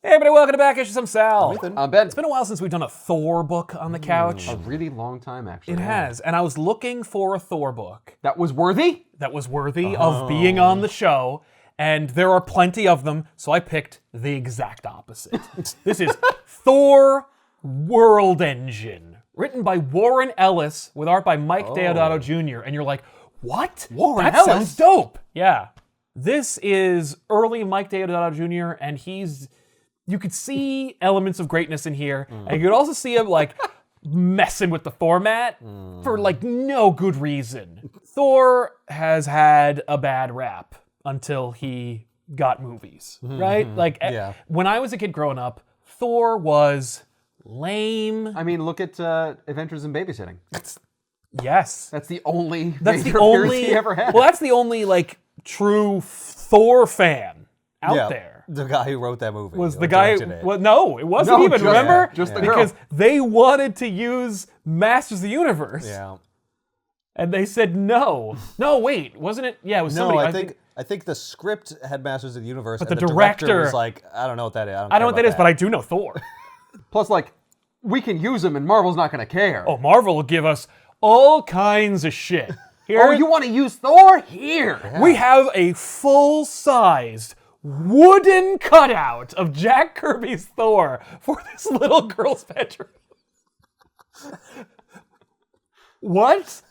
Hey everybody, welcome to Back Issue Some Sal. I'm Ben. It's been a while since we've done a Thor book on the couch. A really long time, actually. It has, and I was looking for a Thor book That was worthy? that was worthy of being on the show, and there are plenty of them, so I picked the exact opposite. This is Thor Worldengine, written by Warren Ellis, with art by Mike Deodato Jr., and you're like, what? Warren That Ellis? sounds dope. Yeah. This is early Mike Deodato Jr., and you could see elements of greatness in here, and you could also see him like messing with the format for like no good reason. Thor has had a bad rap until he got movies, right? Like when I was a kid growing up, Thor was lame. I mean, look at Adventures in Babysitting. Yes. That's the only That's major the appearance only he ever had. Well, that's the only like true Thor fan out there. The guy who wrote that movie. Was or the guy? directed it. Well, no, it wasn't No, even. just- remember, just the girl. because they wanted to use Masters of the Universe, Yeah. and they said no. No, wait, wasn't it? Yeah, it was No, somebody. I think the script had Masters of the Universe, But and the the director director was like, I don't know what that is. I don't know what that is, but I do know Thor. Plus, like, we can use him and Marvel's not going to care. Oh, Marvel will give us all kinds of shit. Here, Oh, you want to use Thor? Here. we have a full-sized wooden cutout of Jack Kirby's Thor for this little girl's bedroom. What?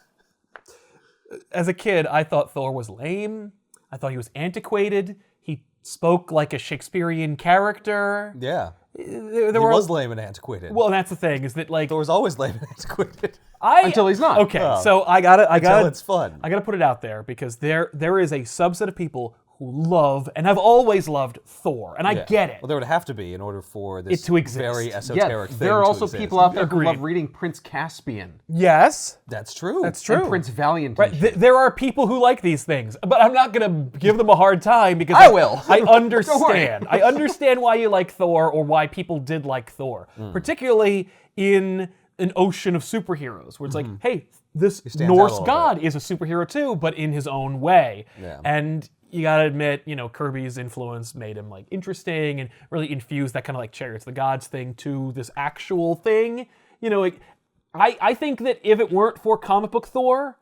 As a kid, I thought Thor was lame. I thought he was antiquated. He spoke like a Shakespearean character. Yeah. There He were was lame and antiquated. well, that's the thing, is that like Thor was always lame and antiquated. Until he's not. Okay, Oh. so I gotta Until it's fun. I gotta put it out there because there is a subset of people who love and have always loved Thor, and I Yeah. get it. Well, there would have to be in order for this to exist. very Yeah, esoteric thing there are to also exist. people out there Agreed. who love reading Prince Caspian Yes, That's true. that's true. and Prince Valiant. Right, there are people who like these things, but I'm not gonna give them a hard time because I will. I Don't worry. understand. I understand why you like Thor or why people did like Thor, particularly in an ocean of superheroes, where it's like, hey, this stands out a Norse little god is a superhero too, but in his own way. Yeah. And you gotta admit, Kirby's influence made him like interesting and really infused that kind of like chariots of the gods thing to this actual thing. I think that if it weren't for comic book Thor,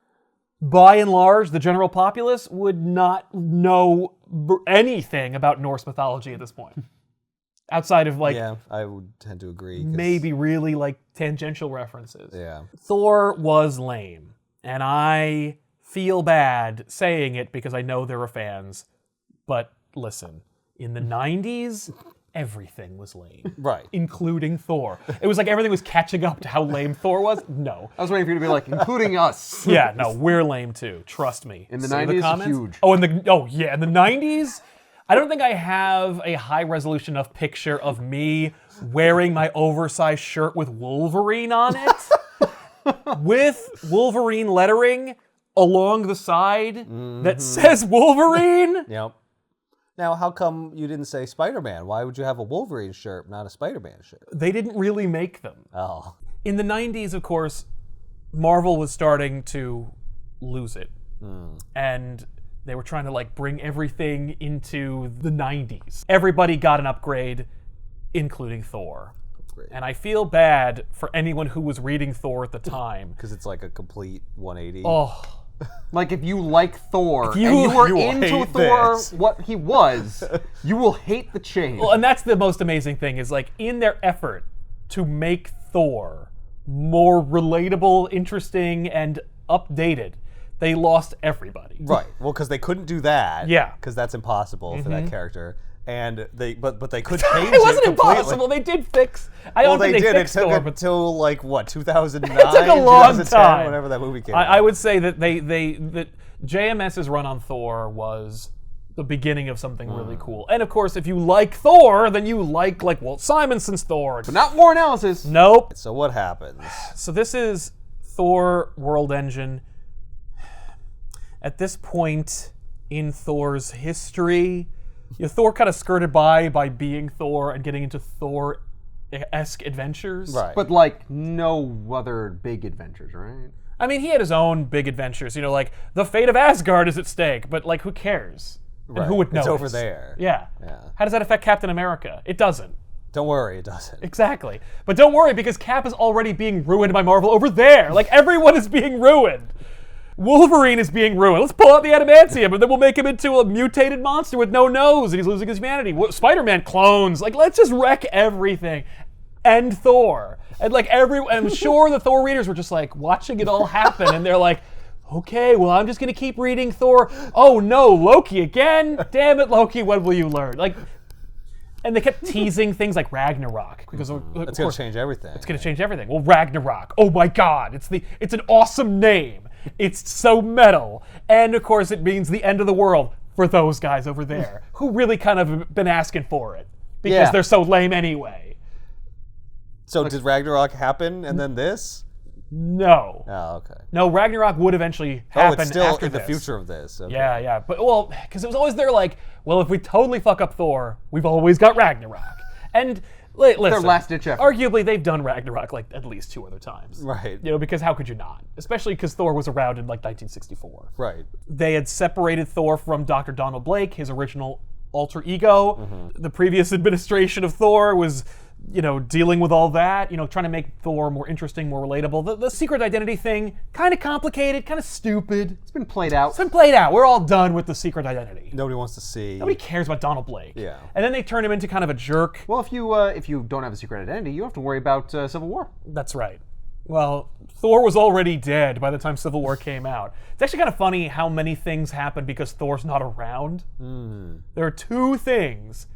by and large, the general populace would not know anything about Norse mythology at this point. Outside of like Yeah, I would tend to agree. 'cause- maybe really like tangential references. Yeah. Thor was lame, and I feel bad saying it because I know there are fans. But listen, in the 90s, everything was lame. Right. Including Thor. It was like everything was catching up to how lame Thor was. No. I was waiting for you to be like, including us. Yeah, no, we're lame too. Trust me. In the See 90s, comments? huge. Oh, in the 90s, I don't think I have a high resolution enough picture of me wearing my oversized shirt with Wolverine on it, with Wolverine lettering along the side that says Wolverine. Yep. Now, how come you didn't say Spider-Man? Why would you have a Wolverine shirt, not a Spider-Man shirt? They didn't really make them. Oh. In the 90s, of course, Marvel was starting to lose it. And they were trying to like bring everything into the 90s. Everybody got an upgrade, including Thor. And I feel bad for anyone who was reading Thor at the time. Because it's like a complete 180. Oh, Like, if you like Thor If you- and you were you will into hate Thor, this. what he was, you will hate the change. well, and that's the most amazing thing is like in their effort to make Thor more relatable, interesting, and updated, they lost everybody. Right. Well, because they couldn't do that. Yeah. Because that's impossible for that character. And they, but they could change it It wasn't completely. impossible. They did fix. I Well, don't they think did. they It fixed took Thor, but until like what 2009, it took a long 2010, time. whenever that movie came. I out. would say that that JMS's run on Thor was the beginning of something really cool. And of course, if you like Thor, then you like Walt Simonson's Thor. But not Warren Ellis's. Nope. So what happens? So this is Thor Worldengine. At this point in Thor's history, Thor kind of skirted by being Thor and getting into Thor-esque adventures. Right. But, like, no other big adventures, right? I mean, he had his own big adventures. Like the fate of Asgard is at stake, but like, who cares? And who would know? It's over there. Yeah. Yeah. How does that affect Captain America? It doesn't. Don't worry, it doesn't. Exactly. But don't worry, because Cap is already being ruined by Marvel over there. Like, everyone is being ruined. Wolverine is being ruined. Let's pull out the adamantium, and then we'll make him into a mutated monster with no nose, and he's losing his humanity. Spider-Man clones. Like, let's just wreck everything. And Thor. And, like, I'm sure the Thor readers were just, like, watching it all happen, and they're like, okay, well, I'm just going to keep reading Thor. Oh, no, Loki again? Damn it, Loki, when will you learn? Like, and they kept teasing things like Ragnarok. Because, It's going to change everything. It's going to change everything. Well, Ragnarok. Oh, my God. It's an awesome name. It's so metal. And, of course, it means the end of the world for those guys over there who really kind of been asking for it because they're so lame anyway. So did Ragnarok happen and then this? No. Oh, okay. No, Ragnarok would eventually happen it's still after in the this. future of this. Okay. Yeah. But, well, because it was always there like, well, if we totally fuck up Thor, we've always got Ragnarok. And... Listen, Their last-ditch effort. Arguably, they've done Ragnarok like at least 2 other times. Right. You know, because how could you not? Especially because Thor was around in like 1964. Right. They had separated Thor from Dr. Donald Blake, his original alter ego. Mm-hmm. The previous administration of Thor was, dealing with all that, trying to make Thor more interesting, more relatable. The secret identity thing, kind of complicated, kind of stupid. It's been played out. It's been played out. We're all done with the secret identity. Nobody wants to see. Nobody cares about Donald Blake. Yeah. And then they turn him into kind of a jerk. Well, if you don't have a secret identity, you don't have to worry about Civil War. That's right. Well, Thor was already dead by the time Civil War came out. It's actually kind of funny how many things happen because Thor's not around. There are 2 things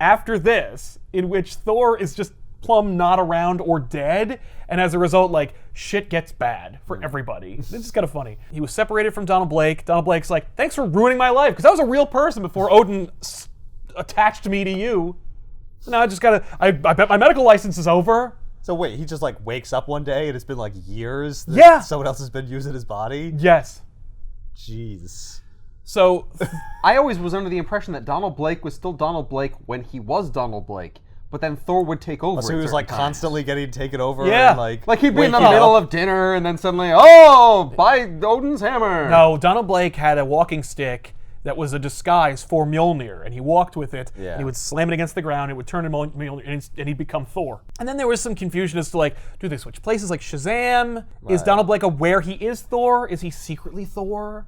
after this in which Thor is just plumb not around or dead, and as a result, like, shit gets bad for everybody. It's just kind of funny. He was separated from Donald Blake. Donald Blake's like, thanks for ruining my life, because I was a real person before Odin attached me to you. So now I just gotta, I bet my medical license is over. So wait, he just like wakes up one day and it's been like years that someone else has been using his body? Yes. Jeez. So, I always was under the impression that Donald Blake was still Donald Blake when he was Donald Blake, but then Thor would take over. So he at was like certain times. constantly getting taken over. Yeah. And, Like he'd be in the waking middle up. of dinner and then suddenly, oh, by Odin's hammer. no, Donald Blake had a walking stick that was a disguise for Mjolnir, and he walked with it, and he would slam it against the ground, it would turn into Mjolnir, and he'd become Thor. And then there was some confusion as to, like, do they switch places? Like Shazam? Is Donald Blake aware he is Thor? Is he secretly Thor?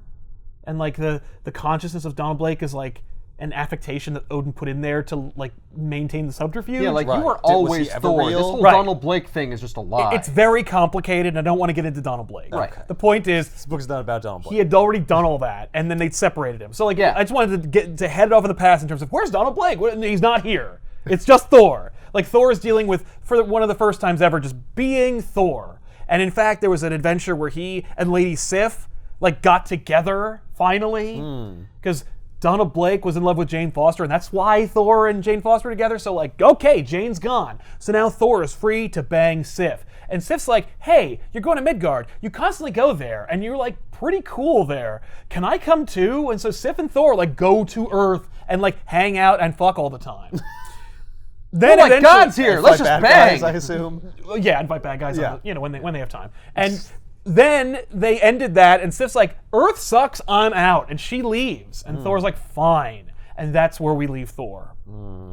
And, like, the consciousness of Donald Blake is, like, an affectation that Odin put in there to, like, maintain the subterfuge? Yeah, like Right. you were Was always he ever Thor. real? This whole Right. Donald Blake thing is just a lie. It's very complicated, and I don't want to get into Donald Blake. Right. The point is, This book's not about Donald Blake. he had already done all that, and then they'd separated him. So, like, Yeah. I just wanted to head it off in the past in terms of, where's Donald Blake? He's not here. It's just Thor. Like, Thor is dealing with, for one of the first times ever, just being Thor. And in fact, there was an adventure where he and Lady Sif, like, got together, finally. Because Donald Blake was in love with Jane Foster, and that's why Thor and Jane Foster were together. So, like, okay, Jane's gone. So now Thor is free to bang Sif. And Sif's like, hey, you're going to Midgard. You constantly go there, and you're, like, pretty cool there. Can I come too? And so Sif and Thor, like, go to Earth and, like, hang out and fuck all the time. Then oh my eventually- God's here. Let's just Bad bang. guys, I assume. Yeah, invite bad guys, Yeah. when they have time. And then they ended that, and Sif's like, Earth sucks, I'm out. And she leaves. And Thor's like, fine. And that's where we leave Thor.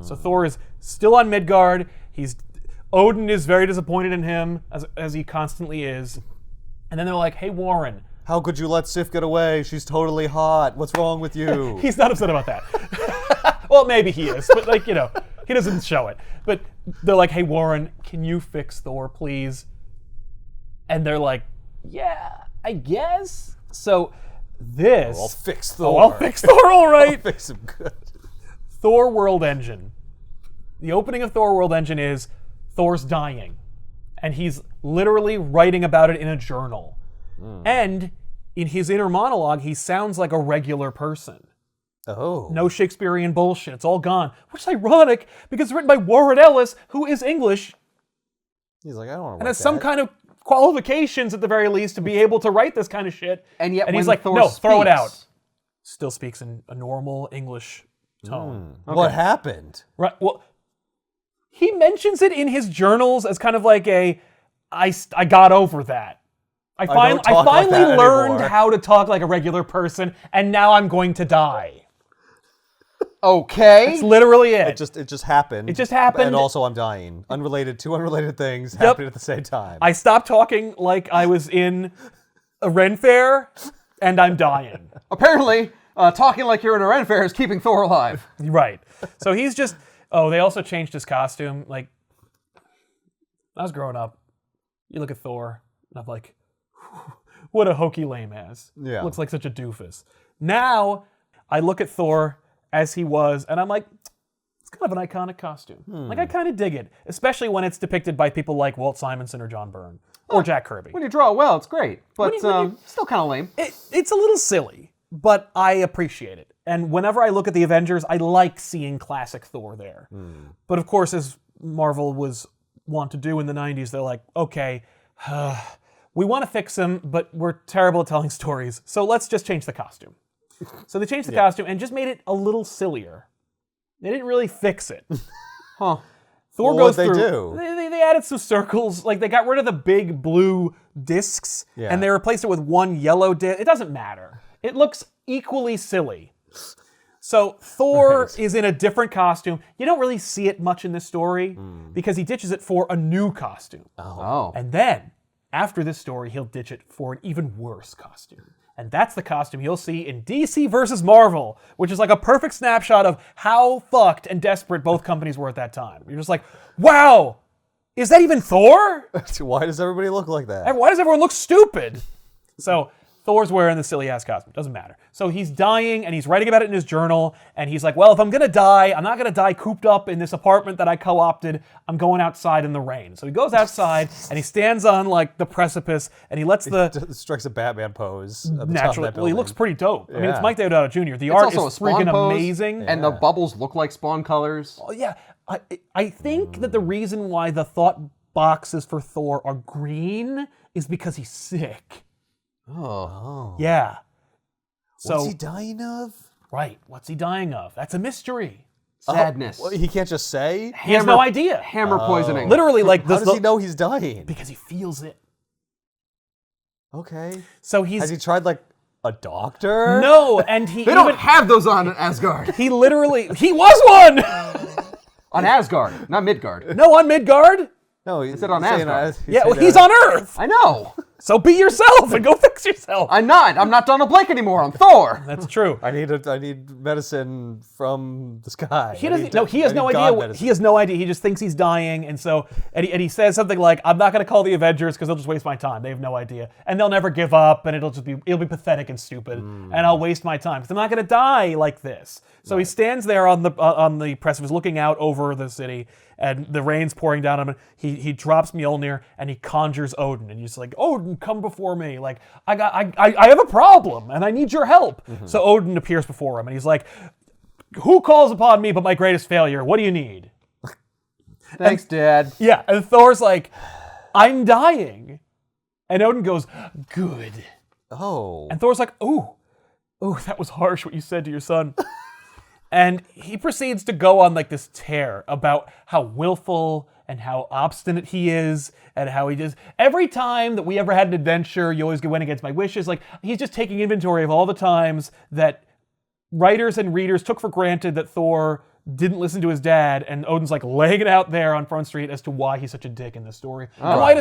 So Thor is still on Midgard. Odin is very disappointed in him, as he constantly is. And then they're like, hey, Warren. How could you let Sif get away? She's totally hot. What's wrong with you? He's not upset about that. Well, maybe he is, but, like, he doesn't show it. But they're like, hey, Warren, can you fix Thor, please? And they're like, yeah, I guess. So this... I'll fix Oh, Thor. I'll fix Thor, all right. Fix him good. Thor Worldengine. The opening of Thor Worldengine is Thor's dying. And he's literally writing about it in a journal. And in his inner monologue, he sounds like a regular person. Oh. No Shakespearean bullshit. It's all gone. Which is ironic, because it's written by Warren Ellis, who is English, He's like, I don't want to and has some kind of qualifications at the very least to be able to write this kind of shit. And yet he's when like, Thor no, throw it speaks- out. Still speaks in a normal English tone. What happened? Right. Well, he mentions it in his journals as kind of like I got over that. I don't talk like finally that learned anymore." how to talk like a regular person, and now I'm going to die. Okay. That's literally it. It just happened. It just happened. And also I'm dying. Two unrelated things happening at the same time. I stopped talking like I was in a Ren fair, and I'm dying. Apparently, talking like you're in a Ren fair is keeping Thor alive. Right. So he's just... Oh, they also changed his costume. Like, I was growing up, you look at Thor, and I'm like, what a hokey lame ass. Yeah. Looks like such a doofus. Now, I look at Thor as he was, and I'm like, it's kind of an iconic costume. Like, I kind of dig it, especially when it's depicted by people like Walt Simonson or John Byrne or Jack Kirby. When you draw it well, it's great. But When you- still kind of lame. It's a little silly, but I appreciate it. And whenever I look at the Avengers, I like seeing classic Thor there. But of course, as Marvel was wont to do in the 90s, they're like, okay, we want to fix him, but we're terrible at telling stories, so let's just change the costume. So they changed the costume and just made it a little sillier. They didn't really fix it. Huh. Thor Well, goes what'd they through. do? They added some circles. Like, they got rid of the big blue discs, Yeah. and they replaced it with one yellow disc. It doesn't matter. It looks equally silly. So Thor is in a different costume. You don't really see it much in this story because he ditches it for a new costume. Oh. And then, after this story, he'll ditch it for an even worse costume. And that's the costume you'll see in DC versus Marvel, which is like a perfect snapshot of how fucked and desperate both companies were at that time. You're just like, wow, is that even Thor? Why does everybody look like that? Why does everyone look stupid? So Thor's wearing the silly ass costume. Doesn't matter. So he's dying and he's writing about it in his journal. And he's like, well, if I'm going to die, I'm not going to die cooped up in this apartment that I co-opted. I'm going outside in the rain. So he goes outside and he stands on like the precipice and he lets the... Strikes a Batman pose at the top of Naturally, that well, he building. looks pretty dope. I mean, it's Yeah. Mike Deodato Jr. The art is also a Spawn freaking pose, amazing. And the bubbles look like Spawn colors. Oh, yeah, I think that the reason why the thought boxes for Thor are green is because he's sick. Oh. Yeah. So, What's he dying of? right, what's he dying of? That's a mystery. Sadness. Well, he can't just say? He has no idea. Hammer poisoning. Literally, like, How does he know he's dying? because he feels it. Okay. So Has he's... he tried, like, a doctor? No, and he They don't have those on Asgard. He literally... He was one! On Asgard, not Midgard. No, on Midgard? No, said on Asgard. Yeah, well, he's on Earth! I know. So be yourself and go fix yourself. I'm not. I'm not Donald Blake anymore. I'm Thor. That's true. I need medicine from the sky. He doesn't. No, he has no idea. He has no idea. He just thinks he's dying, and so and he says something like, "I'm not going to call the Avengers because they'll just waste my time. They have no idea, and they'll never give up, and it'll be pathetic and stupid, and I'll waste my time because I'm not going to die like this." So he stands there on the precipice, looking out over the city, and the rain's pouring down on him. He drops Mjolnir and he conjures Odin, and he's like, "Odin, come before me. Like I have a problem, and I need your help." So Odin appears before him, and he's like, "Who calls upon me but my greatest failure? What do you need?" Thanks, Dad. Yeah, and Thor's like, "I'm dying," and Odin goes, "Good." Oh. And Thor's like, "Ooh, that was harsh what you said to your son." And he proceeds to go on like this tear about how willful and how obstinate he is, and how he just every time that we ever had an adventure, you always went against my wishes. Like, he's just taking inventory of all the times that writers and readers took for granted that Thor didn't listen to his dad, and Odin's like laying it out there on Front Street as to why he's such a dick in this story. And why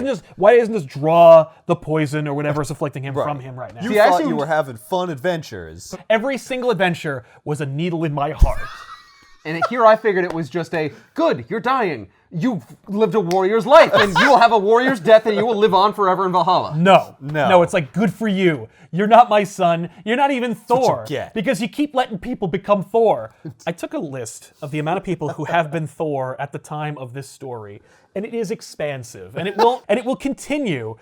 doesn't just draw the poison or whatever is afflicting him from him right now? You thought you were having fun adventures. Every single adventure was a needle in my heart. And here I figured it was just a, good, you're dying. You've lived a warrior's life, and you will have a warrior's death, and you will live on forever in Valhalla. No, it's like, good for you. You're not my son. You're not even Thor. get. Because you keep letting people become Thor. I took a list of the amount of people who have been Thor at the time of this story, and it is expansive, and it will continue.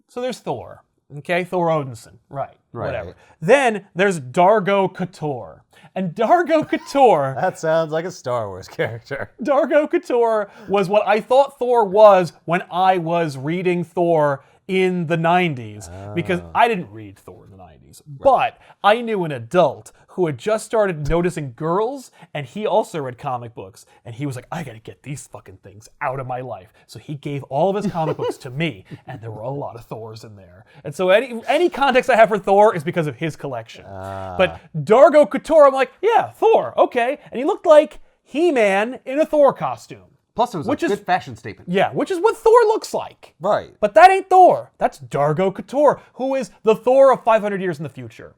So there's Thor. Okay, Thor Odinson. Right. Whatever. Then there's Dargo Couture. And Dargo Couture... That sounds like a Star Wars character. Dargo Couture was what I thought Thor was when I was reading Thor in the 90s. Because I didn't read Thor in the 90s. But I knew an adult who had just started noticing girls, and he also read comic books. And he was like, I gotta get these fucking things out of my life. So he gave all of his comic books to me, and there were a lot of Thors in there. And so any context I have for Thor is because of his collection. But Dargo Couture, I'm like, yeah, Thor, okay. And he looked like He-Man in a Thor costume. Plus, it was a good fashion statement. Yeah, which is what Thor looks like. Right. But that ain't Thor. That's Dargo Couture, who is the Thor of 500 years in the future.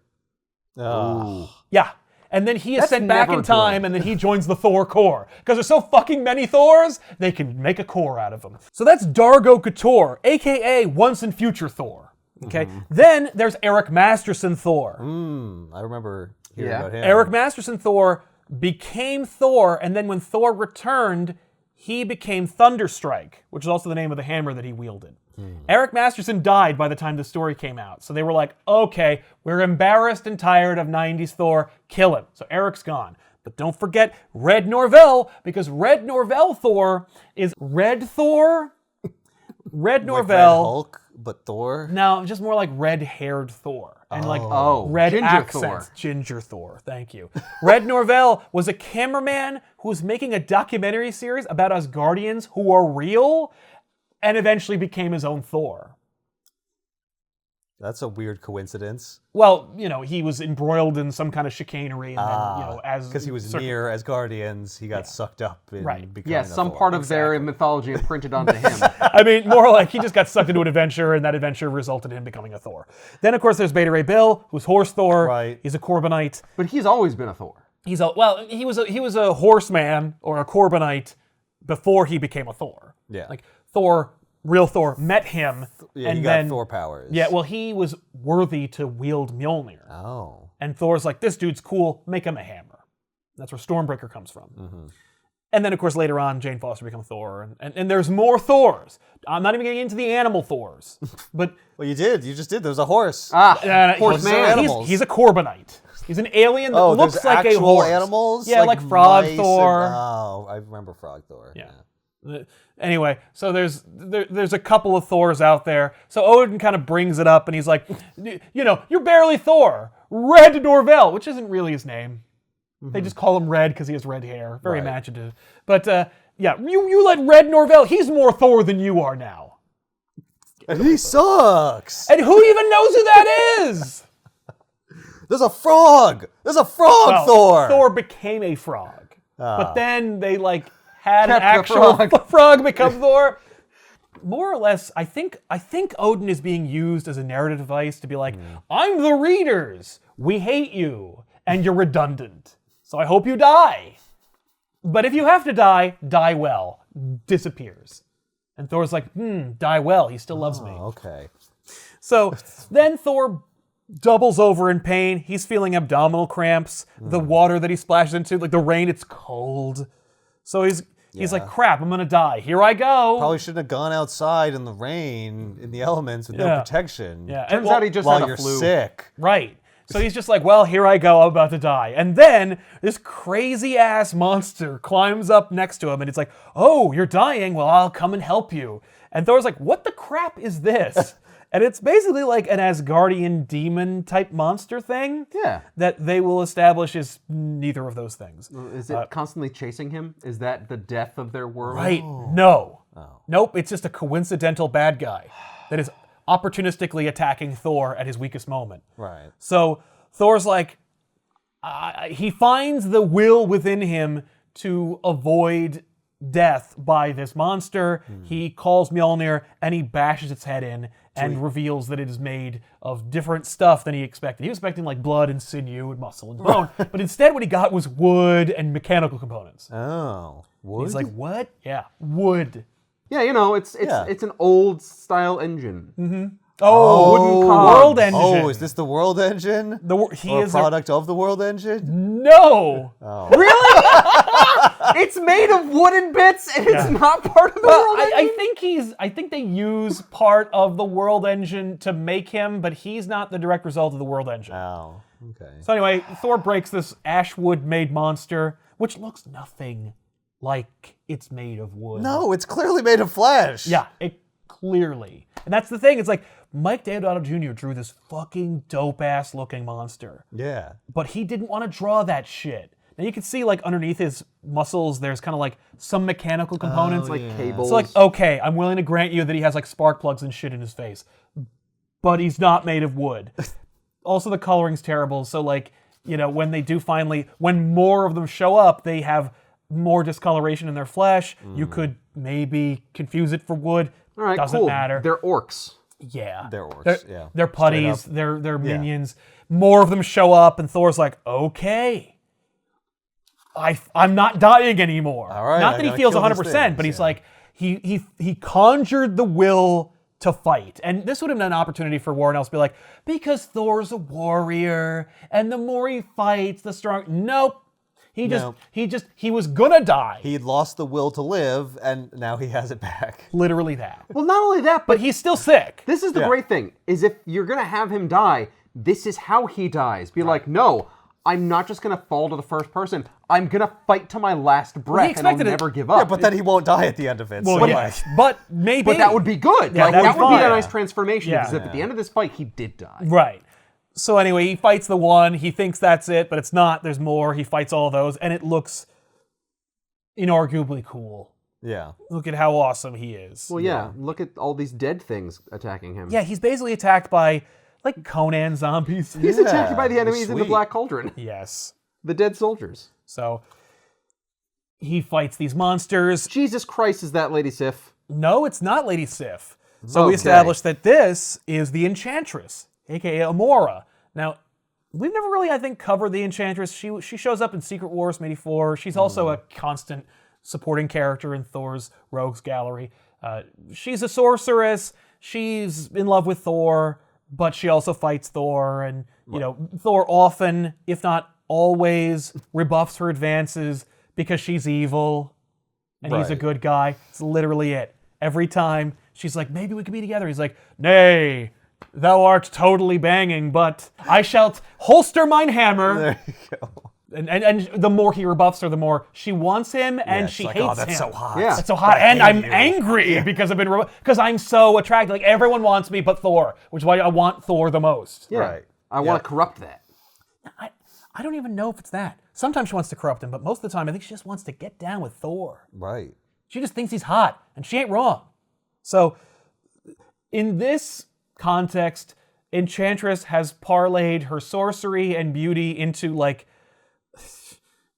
Yeah. And then he is sent back in time, and then he joins the Thor Corps. Because there's so fucking many Thors, they can make a Corps out of them. So that's Dargo Couture, a.k.a. once and future Thor. Okay. Then there's Eric Masterson Thor. I remember hearing about him. Eric Masterson Thor became Thor, and then when Thor returned, he became Thunderstrike, which is also the name of the hammer that he wielded. Eric Masterson died by the time the story came out. So they were like, okay, we're embarrassed and tired of 90s Thor, kill him. So Eric's gone. But don't forget Red Norvell, because Red Norvell Thor is Red Thor. Red Norvell. Like Red Hulk, but Thor? No, just more like red-haired Thor. And red Ginger accents. Thor. Ginger Thor, thank you. Red Norvell was a cameraman who was making a documentary series about Asgardians who are real, and eventually became his own Thor. That's a weird coincidence. Well, he was embroiled in some kind of chicanery, and then, as... Because he was near Asgardians, he got sucked up in becoming Yeah, some part of their mythology imprinted onto him. I mean, more like he just got sucked into an adventure, and that adventure resulted in him becoming a Thor. Then, of course, there's Beta Ray Bill, who's Horse Thor. Right. He's a Corbinite. But he's always been a Thor. He was a horseman or a Corbinite before he became a Thor. Yeah. Like Thor, real Thor, met him. Yeah, and he then, got Thor powers. Yeah, well, he was worthy to wield Mjolnir. Oh. And Thor's like, this dude's cool, make him a hammer. That's where Stormbreaker comes from. And then, of course, later on, Jane Foster becomes Thor. And there's more Thors. I'm not even getting into the animal Thors. But Well, you did. You just did. There's a horse. Horseman. He's a Corbinite. He's an alien that Oh, looks there's like a actual horse. animals? Yeah, like Frog mice Thor. I remember Frog Thor. Yeah. Anyway, so there's a couple of Thors out there. So Odin kind of brings it up, and he's like, you're barely Thor. Red Norvell, which isn't really his name. They just call him Red because he has red hair. Very imaginative. But you let Red Norvell, he's more Thor than you are now. And he sucks. And who even knows who that is? There's a frog. There's a frog Thor. Thor became a frog. But then they had an Kept the actual frog become Thor. More or less, I think Odin is being used as a narrative device to be like, I'm the readers. We hate you. And you're redundant. So I hope you die. But if you have to die, die well. Disappears. And Thor's like, die well. He still loves me. Okay. So then Thor doubles over in pain. He's feeling abdominal cramps. The water that he splashes into, like the rain, it's cold. So he's like, crap, I'm going to die. Here I go. Probably shouldn't have gone outside in the rain, in the elements, with no protection. Yeah. Turns out he just while had a you're flu. sick. Right. So he's just like, well, here I go, I'm about to die. And then this crazy-ass monster climbs up next to him, and it's like, oh, you're dying? Well, I'll come and help you. And Thor's like, what the crap is this? And it's basically like an Asgardian demon-type monster thing. Yeah. That they will establish is neither of those things. Is it constantly chasing him? Is that the death of their world? Right. No. Nope, it's just a coincidental bad guy that is opportunistically attacking Thor at his weakest moment. Right. So Thor's like, he finds the will within him to avoid death by this monster. He calls Mjolnir and he bashes its head in and reveals that it is made of different stuff than he expected. He was expecting like blood and sinew and muscle and bone, but instead what he got was wood and mechanical components. Oh, wood? He's like, what? Yeah, wood. Yeah, it's an old style engine. Oh, wooden cogs. World Engine. Oh, is this the World Engine? He or is a product of the World Engine? No. Really? It's made of wooden bits and it's not part of the world engine? I think they use part of the World Engine to make him, but he's not the direct result of the World Engine. Oh, okay. So anyway, Thor breaks this ashwood-made monster, which looks nothing like it's made of wood. No, it's clearly made of flesh. Yeah, it clearly. And that's the thing. It's like Mike Deodato Jr. drew this fucking dope-ass looking monster. Yeah. But he didn't want to draw that shit. And you can see like underneath his muscles, there's kind of like some mechanical components. Like cables. So like, okay, I'm willing to grant you that he has like spark plugs and shit in his face. But he's not made of wood. Also, the coloring's terrible. So like, you know, when they do finally, when more of them show up, they have more discoloration in their flesh. You could maybe confuse it for wood. All right, Doesn't cool. matter. They're orcs. Yeah. They're orcs, yeah. They're Straight putties, up. they're minions. More of them show up, and Thor's like, okay. I'm not dying anymore. All right, not I that he gotta feels kill 100%, these things, but he's yeah. like, he conjured the will to fight. And this would have been an opportunity for Warren Ellis to be like, because Thor's a warrior, and the more he fights, the stronger. Nope. He was gonna die. He lost the will to live, and now he has it back. Literally that. Well, not only that, But he's still sick. this is the Yeah. great thing, is if you're going to have him die, this is how he dies. Be like, no, I'm not just going to fall to the first person. I'm going to fight to my last breath, and I'll expected it- never give up. Yeah, but then he won't die at the end of it. Well, so yeah, like, but maybe. But that would be good. Yeah, Like, that'd that be would be fine. a nice transformation, Yeah. because if at the end of this fight, he did die. Right. So anyway, he fights the one. He thinks that's it, but it's not. There's more. He fights all those, and it looks inarguably cool. yeah. Look at how awesome he is. Well, yeah, look at all these dead things attacking him. Yeah, he's basically attacked by, like, Conan zombies. He's Yeah, attacked by the enemies in the sweet. Black Cauldron. Yes. The dead soldiers. So he fights these monsters. Jesus Christ, is that Lady Sif? No, it's not Lady Sif. So we Okay. established that this is the Enchantress, aka Amora. Now, we've never really, I think, covered the Enchantress. She shows up in Secret Wars from '84. She's also a constant supporting character in Thor's Rogues Gallery. She's a sorceress. She's in love with Thor, but she also fights Thor. And, you know, Thor often, if not always, rebuffs her advances because she's evil and he's a Right. good guy. It's literally it. Every time she's like, maybe we could be together. He's like, nay, thou art totally banging, but I shall holster mine hammer. There you go. And the more he rebuffs her, the more she wants him, and it's she like, hates oh, that's him. so hot. Yeah. That's so hot, I and hate I'm you. angry because I've been because I'm so attracted. Like everyone wants me, but Thor, which is why I want Thor the most. Yeah. Right. I want to corrupt that. I don't even know if it's that. Sometimes she wants to corrupt him, but most of the time I think she just wants to get down with Thor. Right. She just thinks he's hot, and she ain't wrong. So, in this context, Enchantress has parlayed her sorcery and beauty into, like,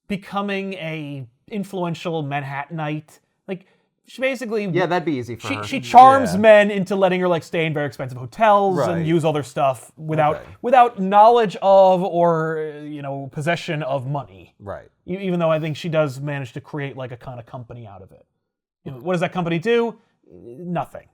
becoming a influential Manhattanite. Like, she basically... Yeah, that'd be easy for her. She charms Yeah. men into letting her, like, stay in very expensive hotels and Right. use all their stuff without Okay. without knowledge of or, possession of money. Right. Even though I think she does manage to create, like, a kind of company out of it. What does that company do? Nothing.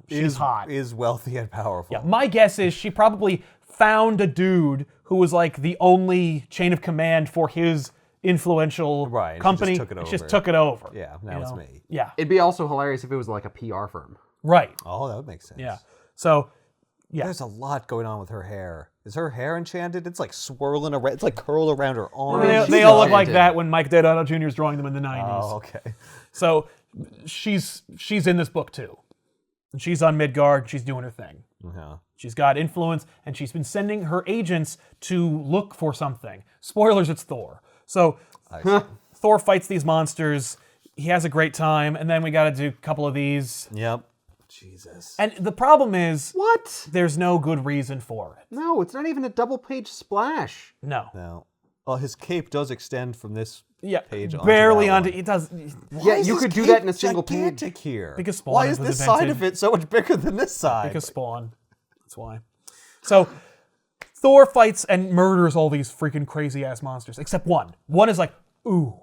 She's hot. Is wealthy and powerful. Yeah, my guess is she probably found a dude who was like the only chain of command for his influential Right, and she company. just took it and she just over. took it over. Yeah, now you it's know? me. Yeah, It'd be also hilarious if it was like a PR firm. right. Oh, that would make sense. Yeah. So, yeah. There's a lot going on with her hair. Is her hair enchanted? It's like swirling around. It's like curled around her arms. They, she's they all look like enchanted. that when Mike Deodato Jr. is drawing them in the 90s. Oh, okay. So she's in this book too. And she's on Midgard, she's doing her thing. Yeah. She's got influence, and she's been sending her agents to look for something. Spoilers, it's Thor. So Thor fights these monsters. He has a great time, and then we got to do a couple of these. Yep. Jesus. And the problem is, What? there's no good reason for it. No, it's not even a double-page splash. No. No. Oh, his cape does extend from this Yeah, page onto barely that onto. one. It does Yeah, Is you his could do cape that in a single page. gigantic here. Because Spawn Why is was this side invented. of it so much bigger than this side? because Spawn. That's why. So Thor fights and murders all these freaking crazy ass monsters, except one. One is like, ooh,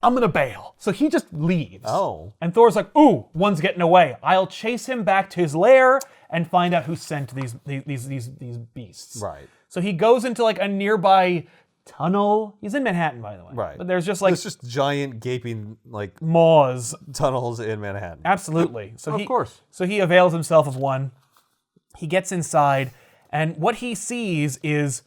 I'm gonna bail. So he just leaves. Oh. And Thor's like, ooh, one's getting away. I'll chase him back to his lair and find out who sent these beasts. Right. So he goes into like a nearby tunnel. He's in Manhattan, by the way. Right. But there's just like There's just giant gaping like maws. tunnels in Manhattan. Absolutely. So Of course. So he avails himself of one. He gets inside, and what he sees is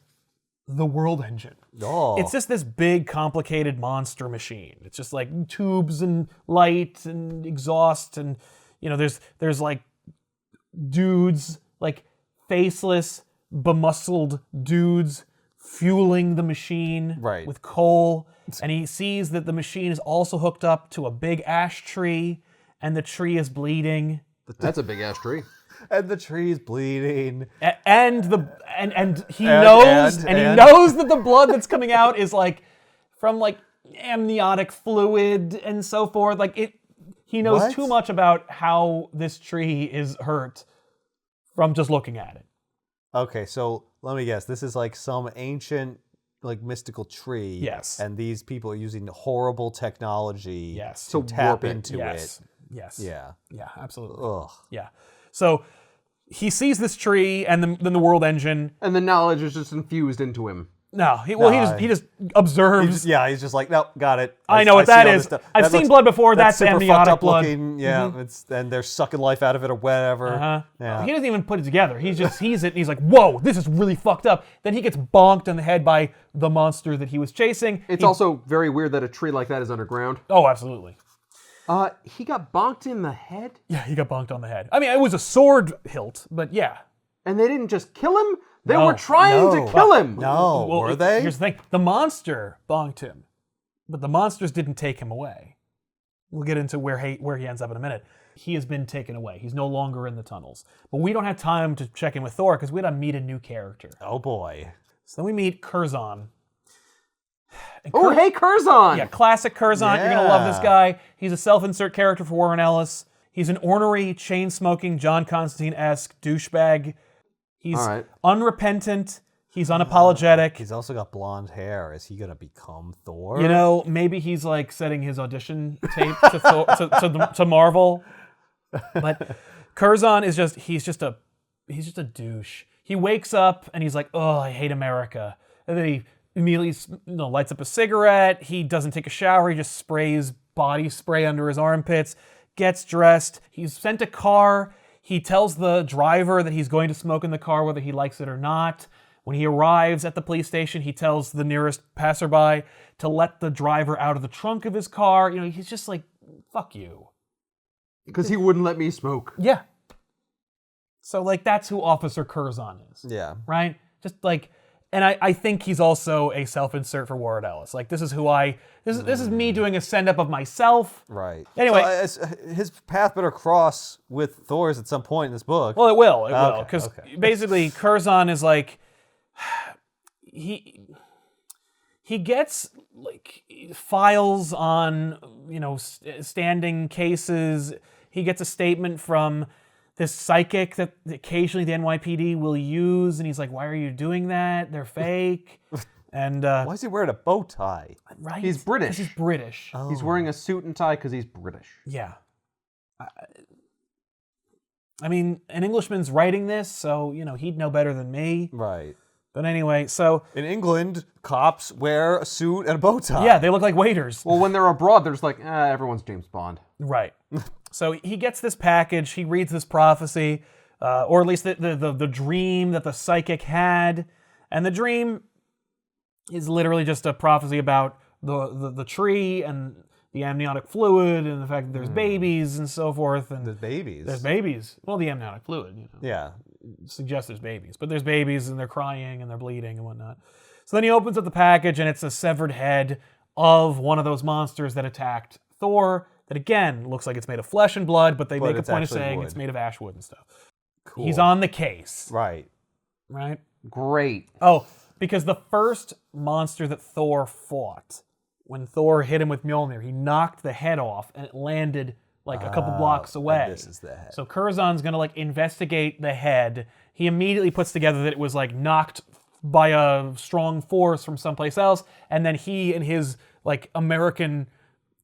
the Worldengine. Oh. It's just this big, complicated monster machine. It's just like tubes and light and exhaust, and there's like dudes, like faceless, bemuscled dudes fueling the machine Right. with coal. And he sees that the machine is also hooked up to a big ash tree, and the tree is bleeding. That's a big ass tree. And the tree's bleeding. And he knows that the blood that's coming out is like from like amniotic fluid and so forth. Like he knows What? too much about how this tree is hurt from just looking at it. Okay, so let me guess. This is like some ancient, like mystical tree. Yes. And these people are using horrible technology. Yes. To To tap warp it. into Yes. it. Yes. Yeah. Yeah, absolutely. Ugh. Yeah. So he sees this tree and then the Worldengine. And the knowledge is just infused into him. No, he just observes. He's just like, no, got it. I know what that see all this is. stuff. I've That seen looks- blood before. That's super fucked amniotic up blood. looking. Yeah, and they're sucking life out of it or whatever. Uh-huh. Yeah. He doesn't even put it together. He just sees it and he's like, whoa, this is really fucked up. Then he gets bonked in the head by the monster that he was chasing. It's also very weird that a tree like that is underground. Oh, absolutely. He got bonked in the head, Yeah, he got bonked on the head. I mean, it was a sword hilt, but yeah. and they didn't just kill him. They No. were trying No. to kill him. No, Well, were they? Here's the thing. The monster bonked him, but the monsters didn't take him away. We'll get into where he ends up in a minute. He has been taken away. He's no longer in the tunnels. But we don't have time to check in with Thor because we got to meet a new character. Oh boy. So then we meet Kurzan. And Oh, hey, Kurzan! Yeah, classic Kurzan. You're going to love this Yeah. guy. He's a self-insert character for Warren Ellis. He's an ornery, chain-smoking, John Constantine-esque douchebag. He's All right. unrepentant. He's unapologetic. He's also got blonde hair. Is he gonna become Thor? You know, maybe he's like setting his audition tape to, to Marvel. But Kurzan is he's just a douche. He wakes up and he's like, oh, I hate America. And then he immediately lights up a cigarette. He doesn't take a shower. He just sprays body spray under his armpits, gets dressed. He's sent a car. He tells the driver that he's going to smoke in the car whether he likes it or not. When he arrives at the police station, he tells the nearest passerby to let the driver out of the trunk of his car. You know, he's just like, fuck you. Because he wouldn't let me smoke. Yeah. So, like, that's who Officer Kurzan is. Yeah. Right? Just like, and I think he's also a self-insert for Warren Ellis. Like, this is this is me doing a send-up of myself. Right. Anyway. So, his path better cross with Thor's at some point in this book. Well, it will. It will. Okay, Because okay. basically, Kurzan is like, he gets like files on, standing cases. He gets a statement from this psychic that occasionally the NYPD will use, and he's like, why are you doing that? They're fake. And Why is he wearing a bow tie? right? He's British. 'Cause he's British. He's wearing a suit and tie because he's British. Yeah. I mean, an Englishman's writing this, so, he'd know better than me. Right. But anyway, so, In England, cops wear a suit and a bow tie. yeah, they look like waiters. Well, when they're abroad, there's like, everyone's James Bond. Right. So he gets this package, he reads this prophecy, or at least the dream that the psychic had. And the dream is literally just a prophecy about the tree and the amniotic fluid and the fact that there's babies and so forth. And There's babies. there's babies. Well, the amniotic fluid, Yeah. suggests there's babies. But there's babies and they're crying and they're bleeding and whatnot. So then he opens up the package and it's a severed head of one of those monsters that attacked Thor. That again looks like it's made of flesh and blood, but they make a it's point of actually saying wood. it's made of ash wood and stuff. Cool. He's on the case, Right. right? Great. Oh, because the first monster that Thor fought, when Thor hit him with Mjolnir, he knocked the head off and it landed like a couple blocks away. And this is the head. So Curzon's gonna like investigate the head. He immediately puts together that it was like knocked by a strong force from someplace else, and then he and his like American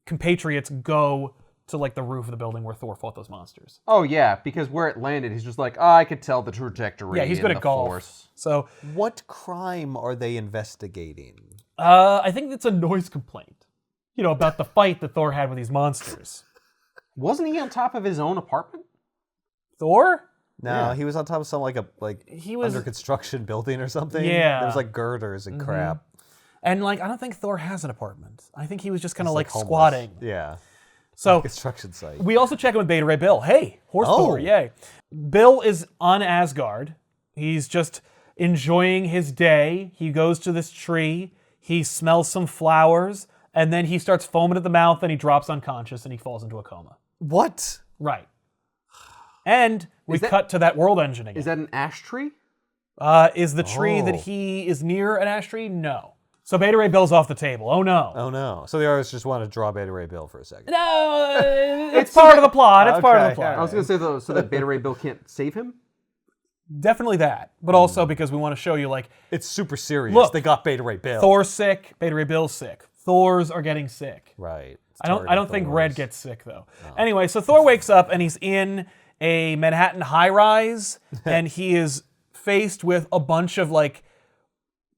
compatriots go to like the roof of the building where Thor fought those monsters. Oh yeah, because where it landed, he's just like, I could tell the trajectory. Yeah, he's good and at the golf. force. So What crime are they investigating? I think it's a noise complaint, about the fight that Thor had with these monsters. Wasn't he on top of his own apartment? Thor? No, Yeah. he was on top of some He was- under construction building or something. Yeah. There was like girders and crap. And like I don't think Thor has an apartment. I think he was just kind of He's, like homeless. squatting. Yeah. So Construction site. we also check in with Beta Ray Bill. Hey, horse Thor, yay. Bill is on Asgard. He's just enjoying his day. He goes to this tree. He smells some flowers. And then he starts foaming at the mouth and he drops unconscious and he falls into a coma. What? Right. And we cut to that Worldengine again. Is that an ash tree? Is the tree that he is near an ash tree? No. So Beta Ray Bill's off the table. Oh no. Oh no. So the artists just want to draw Beta Ray Bill for a second. No, it's part of the plot. It's part of the Okay, plot. I was going to say, though, so that Beta Ray Bill can't save him? Definitely that. But also because we want to show you, like, It's super serious. Look, they got Beta Ray Bill. Thor's sick, Beta Ray Bill's sick. Thors are getting sick. Right. I don't think Red gets sick though. Anyway, so Thor wakes up and he's in a Manhattan high-rise and he is faced with a bunch of like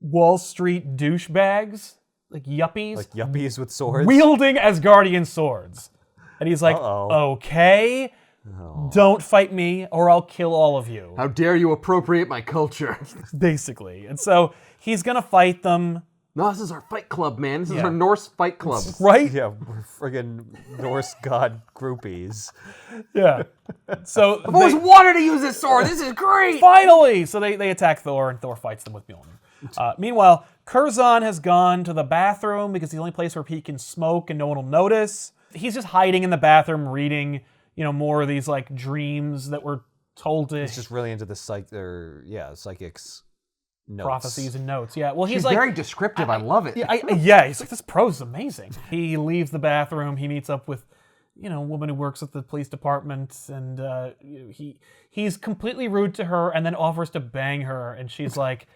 Wall Street douchebags, like yuppies, Like yuppies with swords. wielding Asgardian swords. And he's like, okay, don't fight me or I'll kill all of you. How dare you appropriate my culture? Basically. And so he's gonna fight them. No, this is our fight club, man. This is our Norse fight club. Right? Yeah, we're friggin' Norse god groupies. Yeah. So I've always wanted to use this sword. This is great. finally! So they attack Thor, and Thor fights them with Mjolnir. Meanwhile, Kurzan has gone to the bathroom because it's the only place where he can smoke and no one will notice. He's just hiding in the bathroom reading, more of these like dreams that were told to He's just really into the psychics notes. prophecies and notes. Yeah. Well, he's He's like very descriptive. I love it. yeah, he's like, this prose is amazing. He leaves the bathroom. He meets up with, a woman who works at the police department, and he's completely rude to her, and then offers to bang her, and she's like,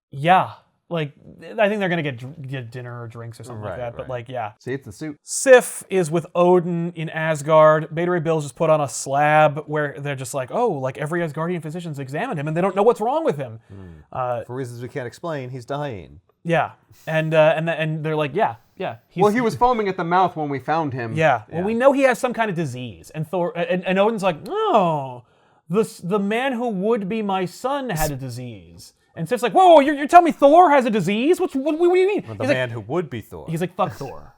yeah. Like, I think they're going to get dinner or drinks or something like that, but like, yeah. See, it's the suit. Sif is with Odin in Asgard. Beta Ray Bill's just put on a slab where they're just like, oh, like every Asgardian physician's examined him and they don't know what's wrong with him. For reasons we can't explain, he's dying. Yeah. And they're like, yeah. Well, he was foaming at the mouth when we found him. Yeah. Well, we know he has some kind of disease. And Thor and Odin's like, no, the man who would be my son had a disease. And Sif's like, whoa, you're telling me Thor has a disease? What do you mean? The man who would be Thor. He's like, fuck Thor.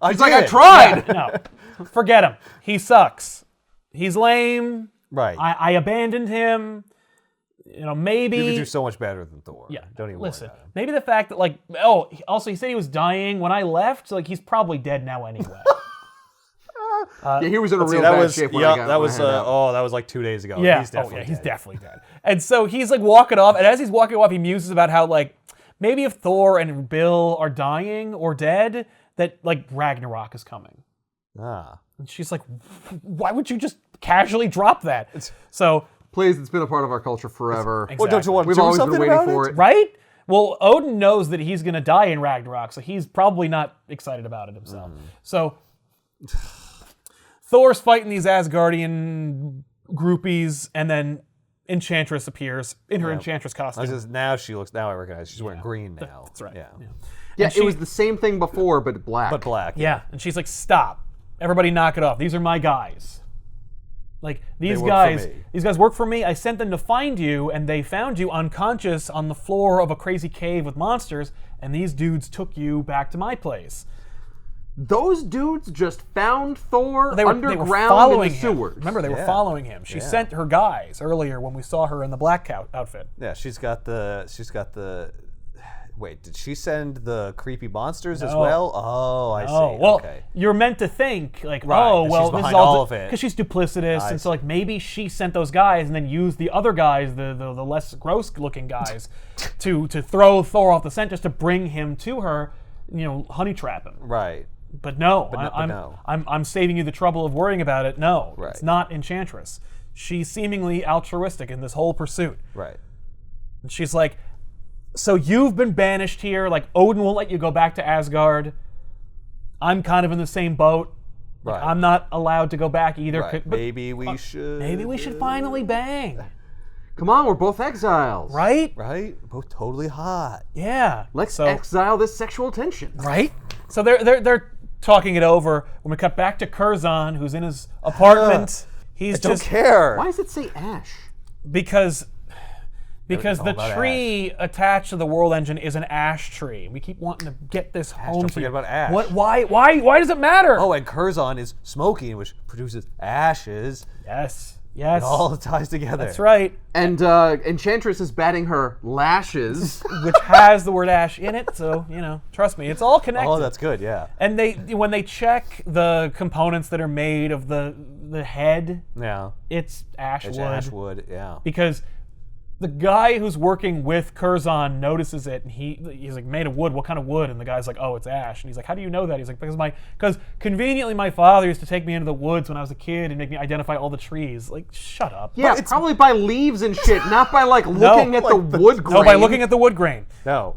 He's like, I tried. No, forget him. He sucks. He's lame. Right. I abandoned him. Maybe. You could do so much better than Thor. Yeah. Don't even listen. worry about him. Maybe the fact that also he said he was dying when I left. So like he's probably dead now anyway. Yeah, he was in a real that bad was shape when yeah. I got that was my hand out. that was like 2 days ago. Yeah. He's definitely he's dead. definitely dead. And so he's like walking off, and as he's walking off, he muses about how like maybe if Thor and Bill are dying or dead, that like Ragnarok is coming. Ah. And she's like, why would you just casually drop that? So Please, it's been a part of our culture forever. Well, don't you want to We've do always been something waiting about for it? it. right? Well, Odin knows that he's going to die in Ragnarok, so he's probably not excited about it himself. So Thor's fighting these Asgardian groupies, and then Enchantress appears in her Enchantress costume. Now I recognize she's wearing green now. That's right. Yeah. Yeah, it was the same thing before, but black. But black. Yeah, and she's like, stop. Everybody knock it off. These are my guys. Like, these work for guys me. work for me. I sent them to find you, and they found you unconscious on the floor of a crazy cave with monsters, and these dudes took you back to my place. Those dudes just found Thor They were underground following in the him. sewers. Remember, they were following him. She sent her guys earlier when we saw her in the black outfit. Yeah, she's got the. Wait, did she send the creepy monsters as well? Oh, I see. Oh, well, okay. you're meant to think, like, Right, oh, that well, she's this is behind all all of it. because she's duplicitous, and I so, like, maybe she sent those guys and then used the other guys, the less gross-looking guys, to throw Thor off the scent just to bring him to her, honey trap him. Right. But no, no. I'm saving you the trouble of worrying about it. No, Right. It's not Enchantress. She's seemingly altruistic in this whole pursuit. Right. And she's like, so you've been banished here, like Odin won't let you go back to Asgard. I'm kind of in the same boat. Like, Right. I'm not allowed to go back either. Right. But Maybe we should. maybe we should finally bang. Come on, we're both exiles. Right? Right. Both totally hot. Yeah. Let's exile this sexual tension. Right? So they're talking it over when we cut back to Kurzan, who's in his apartment. He's Don't just care. Why does it say ash? because Because the tree attached to the Worldengine is an ash tree. We keep wanting to get this home. Don't forget about ash. What? Why does it matter? Oh, and Kurzan is smoking, which produces ashes. Yes. It all ties together. That's right. And Enchantress is batting her lashes. Which has the word ash in it, so, trust me, it's all connected. Oh, that's good, yeah. And when they check the components that are made of the head, it's ash wood. It's ash wood, yeah. Because the guy who's working with Kurzan notices it, and he's like, made of wood. What kind of wood? And the guy's like, oh, it's ash. And he's like, how do you know that? He's like, because conveniently my father used to take me into the woods when I was a kid and make me identify all the trees. Like, shut up. Yeah, it's probably by leaves and shit, not by looking at the wood grain. No, by looking at the wood grain. No.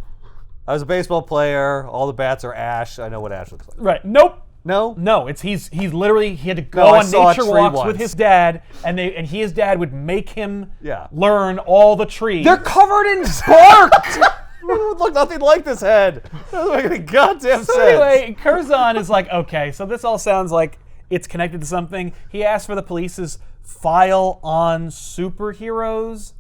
I was a baseball player. All the bats are ash. I know what ash looks like. Right. Nope. No? No, he's literally, he had to go on nature walks with his dad, and his dad would make him learn all the trees. They're covered in bark! It look nothing like this head. That doesn't make any goddamn sense. So anyway, Kurzan is like, okay, so this all sounds like it's connected to something. He asked for the police's file on superheroes,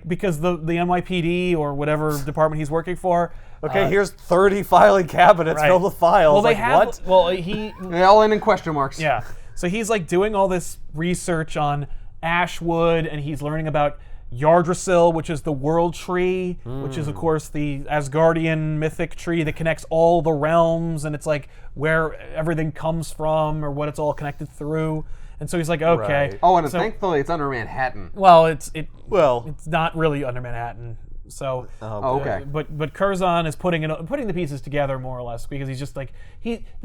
because the NYPD or whatever department he's working for. Okay, here's 30 filing cabinets filled with files. Well, they have. What? Well, they all end in question marks. Yeah. So he's doing all this research on Ashwood, and he's learning about Yggdrasil, which is the world tree, which is of course the Asgardian mythic tree that connects all the realms, and it's where everything comes from or what it's all connected through. And so he's like, okay. Right. Oh, and thankfully it's under Manhattan. Well, it's not really under Manhattan. So, okay. But Kurzan is putting the pieces together more or less, because he's just the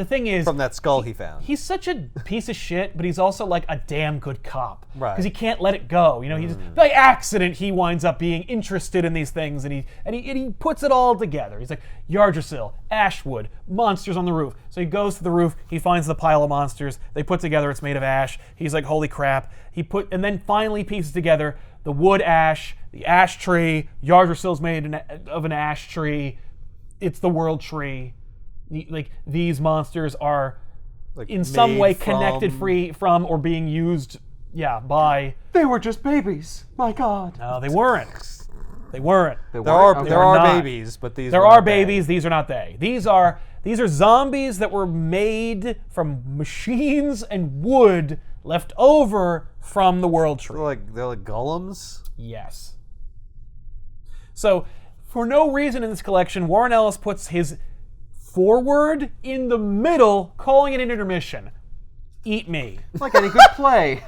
thing is, from that skull he found. He's such a piece of shit, but he's also a damn good cop, right? Because he can't let it go. He's by accident he winds up being interested in these things, and he puts it all together. He's like, Yggdrasil, Ashwood, monsters on the roof. So he goes to the roof, he finds the pile of monsters. They put together it's made of ash. He's like, holy crap. And then finally pieces together the wood ash, the ash tree. Yggdrasil's made of an ash tree. It's the world tree. These monsters are in some way connected from or being used, by... They were just babies. My God. No, they weren't. There are babies, but these there are babies. These are not they. These are zombies that were made from machines and wood left over from the world tree. They're like golems? Yes. So, for no reason in this collection, Warren Ellis puts his foreword in the middle, calling it an intermission. Eat me. Like any good play.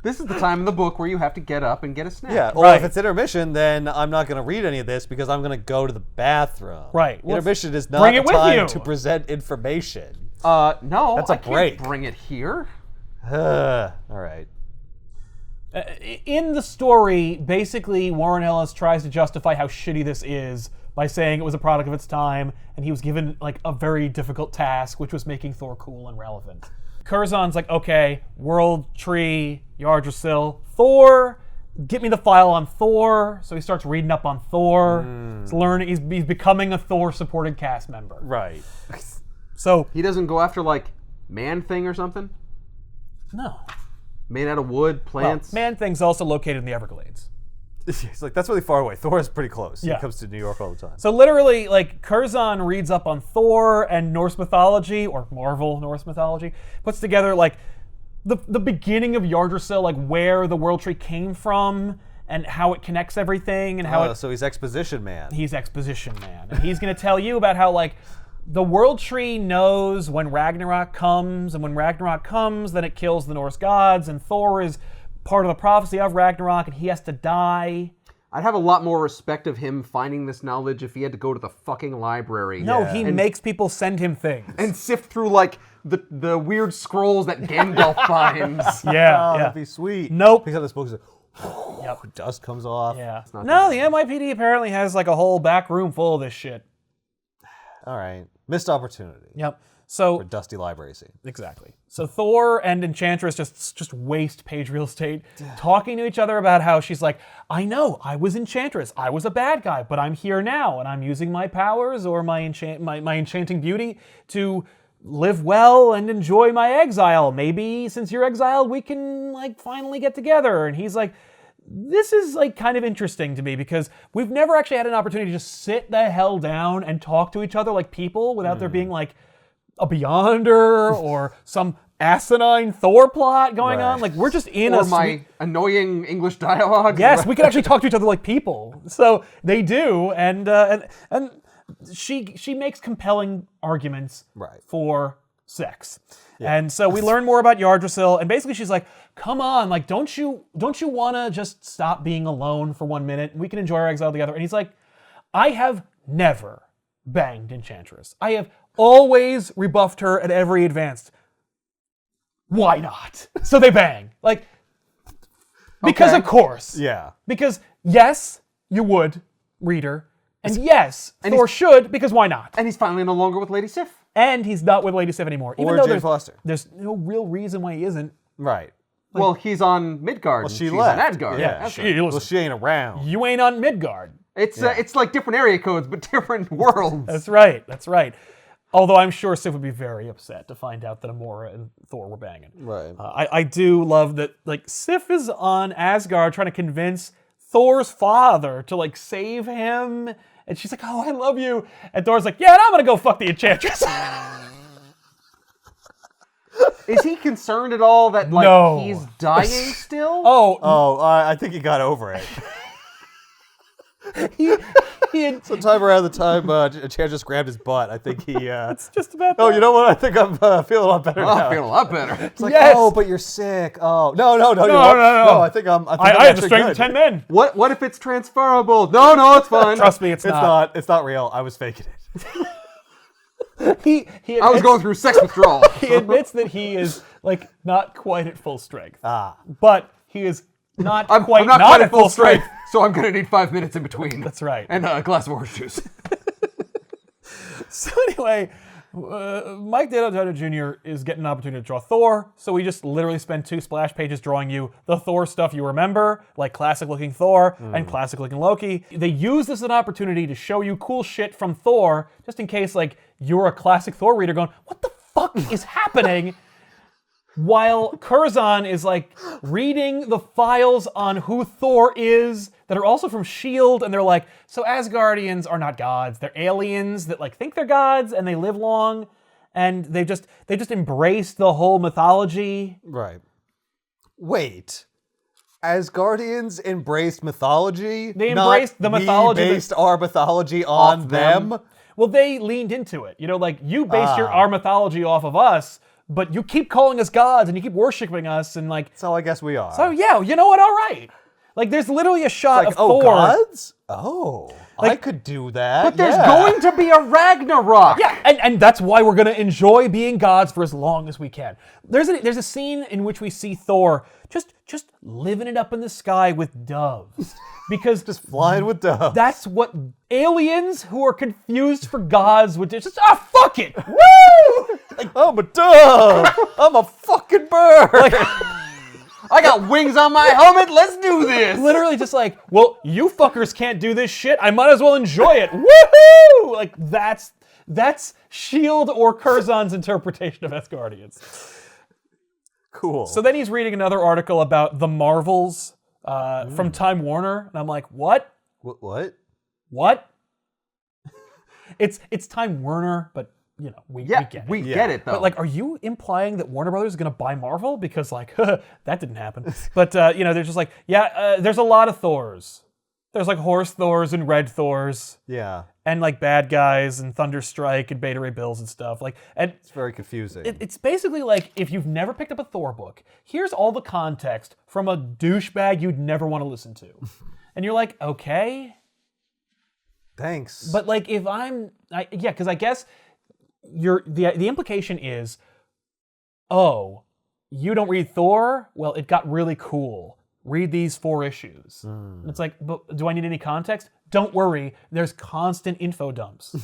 This is the time in the book where you have to get up and get a snack. Yeah, or if it's intermission, then I'm not going to read any of this because I'm going to go to the bathroom. Right. Intermission is not a time to present information. No, that's a break. Can't bring it here. All right. In the story, basically, Warren Ellis tries to justify how shitty this is by saying it was a product of its time, and he was given a very difficult task, which was making Thor cool and relevant. Kurzan's like, okay, World Tree, Yggdrasil, Thor, get me the file on Thor. So he starts reading up on Thor. He's learning. He's becoming a Thor-supported cast member. Right. So he doesn't go after Man-Thing or something? No. Made out of wood, plants? Well, Man-Thing's also located in the Everglades. It's that's really far away. Thor is pretty close. Yeah. He comes to New York all the time. So literally, Kurzan reads up on Thor and Norse mythology, or Marvel Norse mythology, puts together the beginning of Yggdrasil, where the World Tree came from and how it connects everything and how so he's exposition man. He's exposition man. And he's going to tell you about how the World Tree knows when Ragnarok comes, and when Ragnarok comes, then it kills the Norse gods, and Thor is part of the prophecy of Ragnarok, and he has to die. I'd have a lot more respect of him finding this knowledge if he had to go to the fucking library. No, he makes people send him things. And sift through, the weird scrolls that Gandalf finds. Yeah, that'd be sweet. Nope. Picks up this book, dust comes off. Yeah. No, the NYPD apparently has a whole back room full of this shit. All right. Missed opportunity. Yep. So for dusty library scene. Exactly. So Thor and Enchantress just waste page real estate talking to each other about how she's like, I know, I was Enchantress. I was a bad guy, but I'm here now, and I'm using my powers or my enchanting beauty to live well and enjoy my exile. Maybe since you're exiled, we can finally get together. And he's like, this is like kind of interesting to me because we've never actually had an opportunity to just sit the hell down and talk to each other like people without there being like a Beyonder or some asinine Thor plot going on. Like we're just in or a my annoying English dialogue. Yes, we can actually talk to each other like people. So they do, and she makes compelling arguments for sex. And so we learn more about Yggdrasil, and basically she's like, come on, like don't you want to just stop being alone for 1 minute and we can enjoy our exile together? And he's like, I have never banged Enchantress. I have always rebuffed her at every advance. Why not? So they bang. Like, because of course. Yeah. Because yes, you would, reader. And yes, Thor should, because why not? And he's finally no longer with Lady Sif. And he's not with Lady Sif anymore. Or Jane Foster. There's no real reason why he isn't. Right. Well, he's on Midgard. Well, she she's left. on Asgard. Yeah. She ain't around. You ain't on Midgard. It's like different area codes, but different worlds. That's right. Although I'm sure Sif would be very upset to find out that Amora and Thor were banging. Right. I do love that, like, Sif is on Asgard trying to convince Thor's father to, like, save him. And she's like, oh, I love you. And Thor's like, yeah, and I'm going to go fuck the Enchantress. Is he concerned at all that, like, No. he's dying still? I think he got over it. he had, Sometime around the time Enchantress grabbed his butt, I think he... it's just about Oh, you know what? I think I'm feeling a lot better now. I feel a lot better. It's like, Yes. oh, but you're sick. Oh, no. No. I think I'm I have the actually strength good. of 10 men. What if it's transferable? No, it's fine. Trust me, it's not. It's not real. I was faking it. He I was going through sex withdrawal. He admits that he is, like, not quite at full strength. Ah. But he is not I'm quite not at full strength. so I'm going to need 5 minutes in between. That's right. And a glass of orange juice. So anyway, Mike Deodato Jr. is getting an opportunity to draw Thor, so we just literally spend 2 splash pages drawing you the Thor stuff you remember, like classic-looking Thor and classic-looking Loki. They use this as an opportunity to show you cool shit from Thor, just in case, like, you're a classic Thor reader going, what the fuck is happening? While Kurzan is, like, reading the files on who Thor is that are also from S.H.I.E.L.D., and they're like, so Asgardians are not gods. They're aliens that, like, think they're gods, and they live long, and they just embraced the whole mythology. Right. Wait. Asgardians embraced mythology? They embraced the mythology. We based our mythology on them? Well, they leaned into it. You know, like, you based our mythology off of us, but you keep calling us gods, and you keep worshiping us, and, like... So I guess we are. So, yeah, you know what? All right. Like, there's literally a shot of Thor. Gods? Oh, I could do that. But there's going to be a Ragnarok. Yeah, and that's why we're going to enjoy being gods for as long as we can. There's a scene in which we see Thor just living it up in the sky with doves. Because just flying with doves. That's what aliens who are confused for gods would do. Just, fuck it. Woo! Like, I'm a dove. I'm a fucking bird. Like, I got wings on my helmet. Let's do this. literally just like, well, you fuckers can't do this shit. I might as well enjoy it. Woohoo! Like, that's S.H.I.E.L.D. or Kurzan's interpretation of Asgardians. Cool. So then he's reading another article about the Marvels from Time Warner, and I'm like, what? What? It's Time Warner, but you know, we get it. We get it though. But like, are you implying that Warner Brothers is going to buy Marvel? Because like, that didn't happen. But you know, they're just like, there's a lot of Thors. There's like horse Thors and red Thors. Yeah. And like bad guys and Thunderstrike and Beta Ray Bills and stuff. Like, and it's very confusing. It's basically like, if you've never picked up a Thor book, here's all the context from a douchebag you'd never want to listen to. And you're like, okay. Thanks. But like, if because I guess the implication is, oh, you don't read Thor? Well, it got really cool. Read these 4 issues. And it's like, but do I need any context? Don't worry. There's constant info dumps.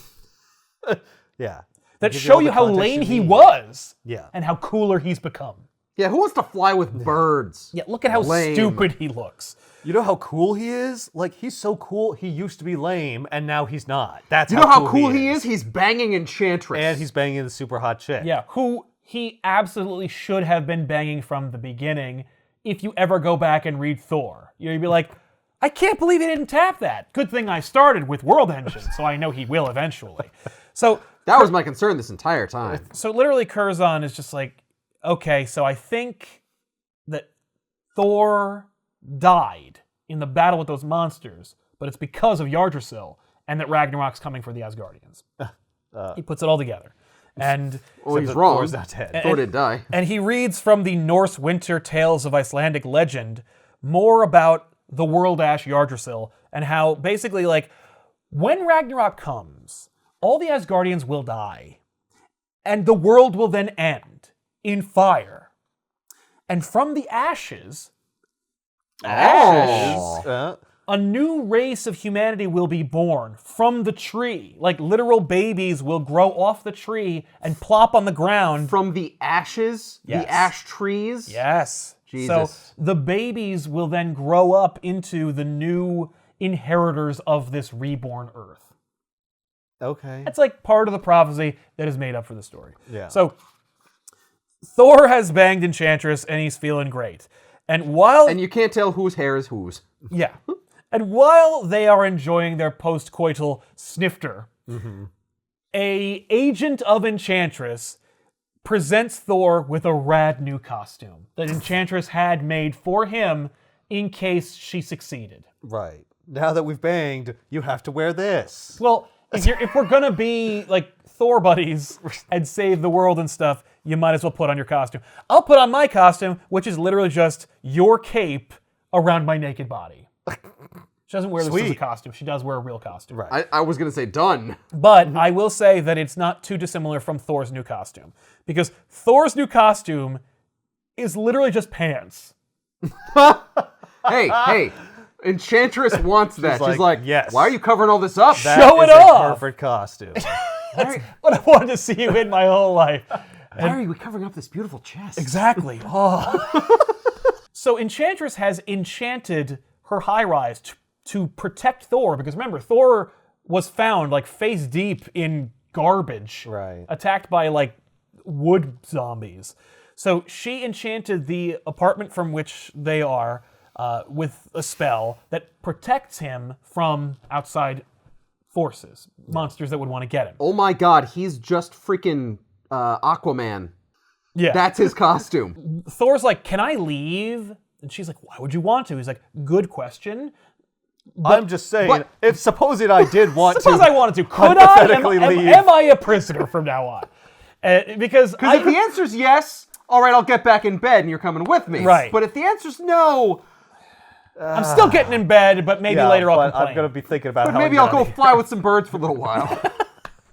Yeah. That show you how lame he was. Yeah. And how cooler he's become. Yeah, who wants to fly with birds? Yeah, look at how stupid he looks. You know how cool he is? Like, he's so cool, he used to be lame, and now he's not. That's you know how cool he is? He's banging Enchantress. And he's banging the super hot chick. Yeah, who he absolutely should have been banging from the beginning if you ever go back and read Thor. You'd be like, I can't believe he didn't tap that. Good thing I started with Worldengine, so I know he will eventually. So That was my concern this entire time. So literally Kurzan is just like, okay, so I think that Thor died in the battle with those monsters, but it's because of Yggdrasil, and that Ragnarok's coming for the Asgardians. He puts it all together. And Well, he's wrong. Thor's not dead. Thor didn't die. and he reads from the Norse winter tales of Icelandic legend more about the world ash Yggdrasil and how basically, like, when Ragnarok comes, all the Asgardians will die, and the world will then end in fire. And from the ashes, Uh, a new race of humanity will be born from the tree. Like, literal babies will grow off the tree and plop on the ground. From the ashes, Yes. the ash trees. Yes. Jesus. So the babies will then grow up into the new inheritors of this reborn Earth. okay. That's like part of the prophecy that is made up for the story. Yeah. So Thor has banged Enchantress and he's feeling great. And while And you can't tell whose hair is whose. yeah. And while they are enjoying their post-coital snifter, a agent of Enchantress presents Thor with a rad new costume that Enchantress had made for him in case she succeeded. Right. Now that we've banged, you have to wear this. Well, if we're gonna be like Thor buddies and save the world and stuff, you might as well put on your costume. I'll put on my costume, which is literally just your cape around my naked body. She doesn't wear this as a Sweet. costume. She does wear a real costume. Right. I was going to say done. But I will say that it's not too dissimilar from Thor's new costume. Because Thor's new costume is literally just pants. Hey, Enchantress wants that. She's like, like, yes. Why are you covering all this up? That Show it is a off! perfect costume. That's what I wanted to see you in my whole life. Why are you covering up this beautiful chest? Exactly. Oh. So Enchantress has enchanted her high-rise to protect Thor, because remember, Thor was found like face deep in garbage, Right. attacked by like wood zombies. So she enchanted the apartment from which they are with a spell that protects him from outside forces, monsters that would want to get him. Oh my god, he's just freaking Aquaman. Yeah. That's his costume. Thor's like, can I leave? And she's like, why would you want to? He's like, good question. I'm just saying, but- if supposing I did want Suppose to, I wanted to. Could I? hypothetically leave. Am I a prisoner from now on? Because If the answer's yes, all right, I'll get back in bed and you're coming with me. Right. But if the answer's no, I'm still getting in bed, but maybe yeah, later I'll but complain. I'm gonna be thinking about but how maybe I'm I'll go gonna fly with some birds for a little while.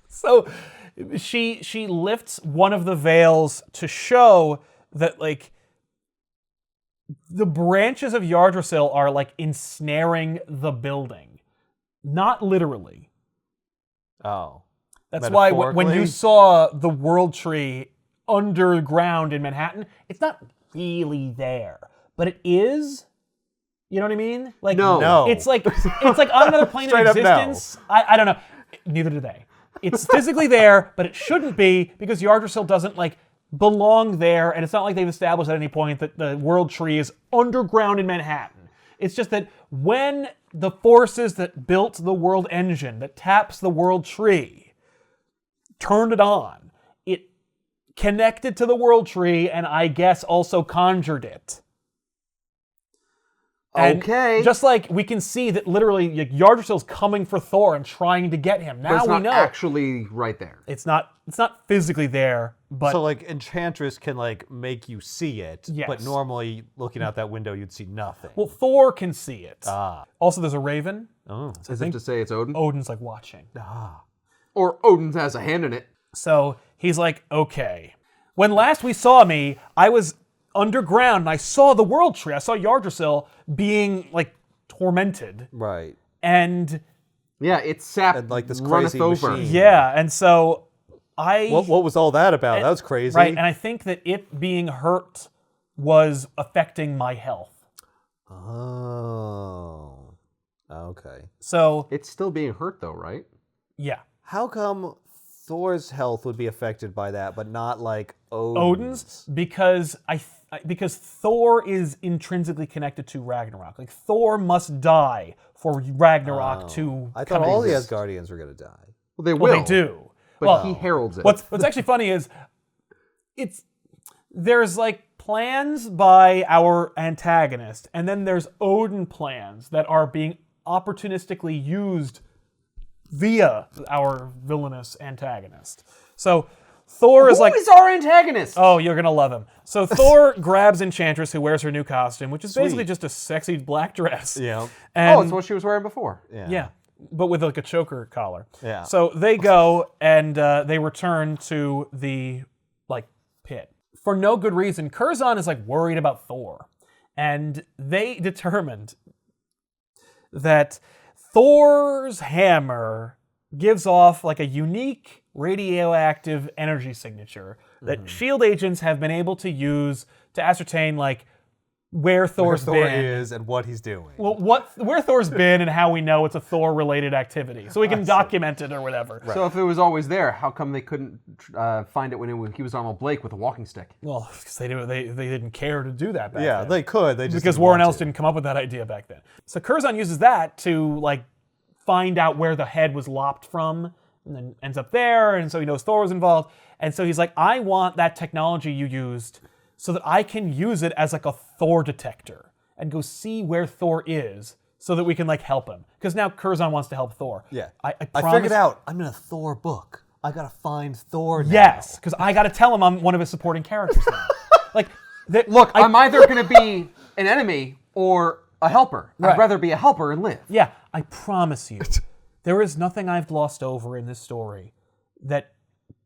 So she lifts one of the veils to show that like the branches of Yggdrasil are like ensnaring the building, not literally. Oh. That's why when you Metaphorically? saw the World Tree underground in Manhattan, it's not really there, but it is. You know what I mean? Like, No. it's like on another plane of Straight up no. existence. I don't know. Neither do they. It's physically there, but it shouldn't be because Yggdrasil doesn't like belong there, and it's not like they've established at any point that the World Tree is underground in Manhattan. It's just that when the forces that built the Worldengine, that taps the World Tree, turned it on, it connected to the World Tree, and I guess also conjured it. And Okay. just like we can see that literally like, Yggdrasil's coming for Thor and trying to get him. But Now it's we not know actually right there. it's not physically there, but So like Enchantress can like make you see it, Yes. but normally looking out that window you'd see nothing. well, Thor can see it. Ah. Also, there's a raven. Oh. As if to say it's Odin. Odin's like watching. Or Odin has a hand in it. So he's like, okay. When last we saw me, I was underground and I saw the World Tree. I saw Yggdrasil being like tormented. Right. And Yeah, it's sap And, like, this runneth crazy over. machine. yeah, and so What was all that about? That was crazy. Right, and I think that it being hurt was affecting my health. Oh. Okay. So, It's still being hurt though, right? yeah. How come Thor's health would be affected by that, but not like Odin's because because Thor is intrinsically connected to Ragnarok. Like Thor must die for Ragnarok to. I thought all the Asgardians were gonna die. Well, they will. Well, they do. But he heralds it. What's actually funny is there's like plans by our antagonist, and then there's Odin plans that are being opportunistically used via our villainous antagonist. So Thor is Who like, is our antagonist? oh, you're gonna love him. So Thor grabs Enchantress, who wears her new costume, which is basically Sweet. just a sexy black dress. Yeah. And, it's what she was wearing before. yeah, but with like a choker collar. Yeah. So they go and they return to the like pit for no good reason. Kurzan is like worried about Thor, and they determined that Thor's hammer gives off like a unique radioactive energy signature that shield agents have been able to use to ascertain like where Thor's Thor been. is and what he's doing. Well, where Thor's been and how we know it's a Thor-related activity, so we can document it or whatever. So if it was always there, how come they couldn't find it when he was Arnold Blake with a walking stick? Well, because they didn't care to do that back Yeah, then. they could. They just Because didn't Warren want Ellis to. didn't come up with that idea back then. So Curzon uses that to like find out where the head was lopped from, and then ends up there, and so he knows Thor was involved. And so he's like, I want that technology you used so that I can use it as like a Thor detector and go see where Thor is so that we can like help him. Because now Curzon wants to help Thor. Yeah. I I figured out. I'm in a Thor book. I gotta find Thor now. Yes, because I got to tell him I'm one of his supporting characters now. Like, Look, I'm either going to be an enemy or a helper. Right. I'd rather be a helper and live. yeah, I promise you, there is nothing I've glossed over in this story that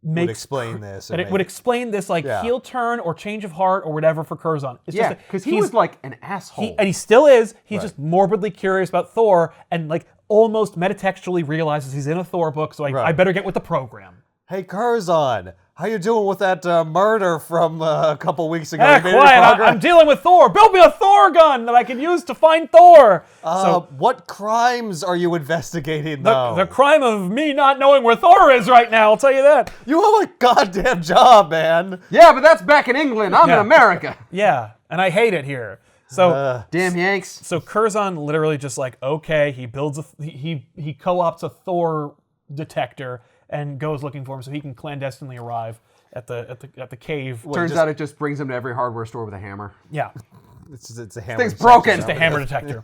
makes Would explain this. that it would explain this like Yeah. heel turn or change of heart or whatever for Curzon. It's Yeah, just that because he he's- was like an asshole. and he still is. He's Right. just morbidly curious about Thor and like almost metatextually realizes he's in a Thor book, so I Right. better get with the program. Hey, Curzon, how you doing with that murder from a couple weeks ago? Ah, You made any quiet! progress? I'm dealing with Thor. Build me a Thor gun that I can use to find Thor. What crimes are you investigating, though? The crime of me not knowing where Thor is right now, I'll tell you that. You have a goddamn job, man. yeah, but that's back in England. I'm Yeah. in America. Yeah, and I hate it here. So Damn Yanks. so Curzon literally just like, okay, he builds he co-opts a Thor detector and goes looking for him so he can clandestinely arrive at the cave. Turns out it just brings him to every hardware store with a hammer. Yeah, It's a hammer. Thing's broken. just a hammer detector.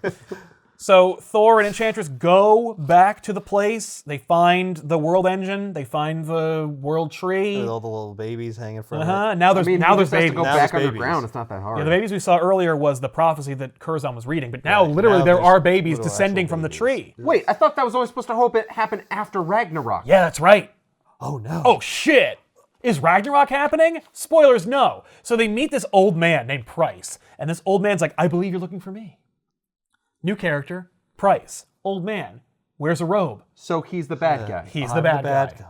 So Thor and Enchantress go back to the place. They find the Worldengine. They find the World Tree. With all the little babies hanging from it. Now there's I mean, now he there's just has to babies. go Now back there's underground. babies. It's not that hard. Yeah, the babies we saw earlier was the prophecy that Curzon was reading, but now Right. literally Now there there's are babies little descending actual from the babies. tree. Wait, I thought that was only supposed to happen after Ragnarok. Yeah, that's right. Oh, no. Oh shit! Is Ragnarok happening? Spoilers, no. So they meet this old man named Price, and this old man's like, I believe you're looking for me. New character, Price. Old man, wears a robe. So he's the bad guy. He's I'm the bad, bad guy. guy.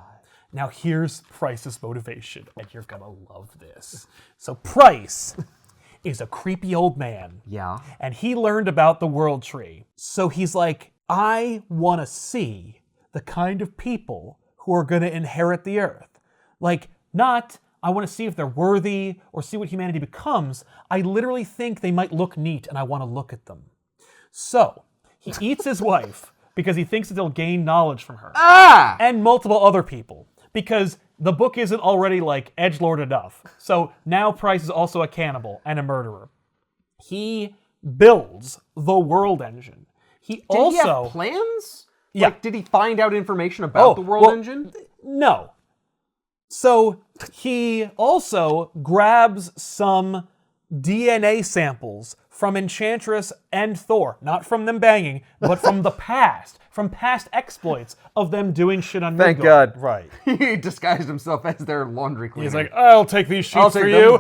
Now here's Price's motivation, and you're gonna love this. So Price is a creepy old man. Yeah. And he learned about the World Tree. So he's like, I want to see the kind of people who are going to inherit the earth. Like, not, I want to see if they're worthy or see what humanity becomes. I literally think they might look neat and I want to look at them. So he eats his wife because he thinks that they'll gain knowledge from her. Ah! And multiple other people. Because the book isn't already like edgelord enough. So now Price is also a cannibal and a murderer. He builds the Worldengine. He Did also he have plans? Yeah. Like, did he find out information about the World well, Engine? No. So he also grabs some DNA samples from Enchantress and Thor. Not from them banging, but from the past. From past exploits of them doing shit on Thank Midgard. God. Right. He disguised himself as their laundry cleaner. He's like, I'll take these sheets I'll for take you.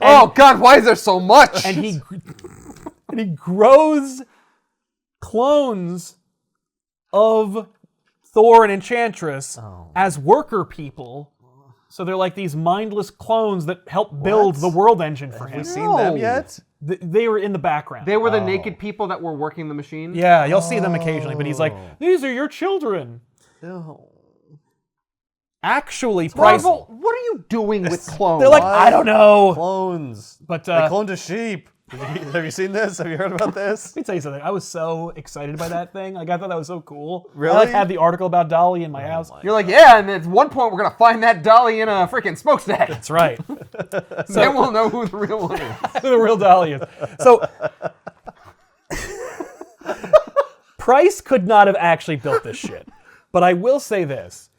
oh God, why is there so much? and he grows clones of Thor and Enchantress as worker people. So they're like these mindless clones that help build the Worldengine for him. Have we seen them No. yet? They were in the background. They were the naked people that were working the machine? Yeah, you'll see them occasionally, but he's like, these are your children. No. Actually, Price. Marvel, what are you doing with clones? They're like, I don't know. Clones. But, they cloned a sheep. Have you seen this? Have you heard about this? Let me tell you something. I was so excited by that thing. Like, I thought that was so cool. Really? I like, had the article about Dolly in my house. You're like, yeah, and at one point we're gonna find that Dolly in a freaking smokestack. That's right. Then we'll know who the real one is. Who the real Dolly is. So, Price could not have actually built this shit. But I will say this.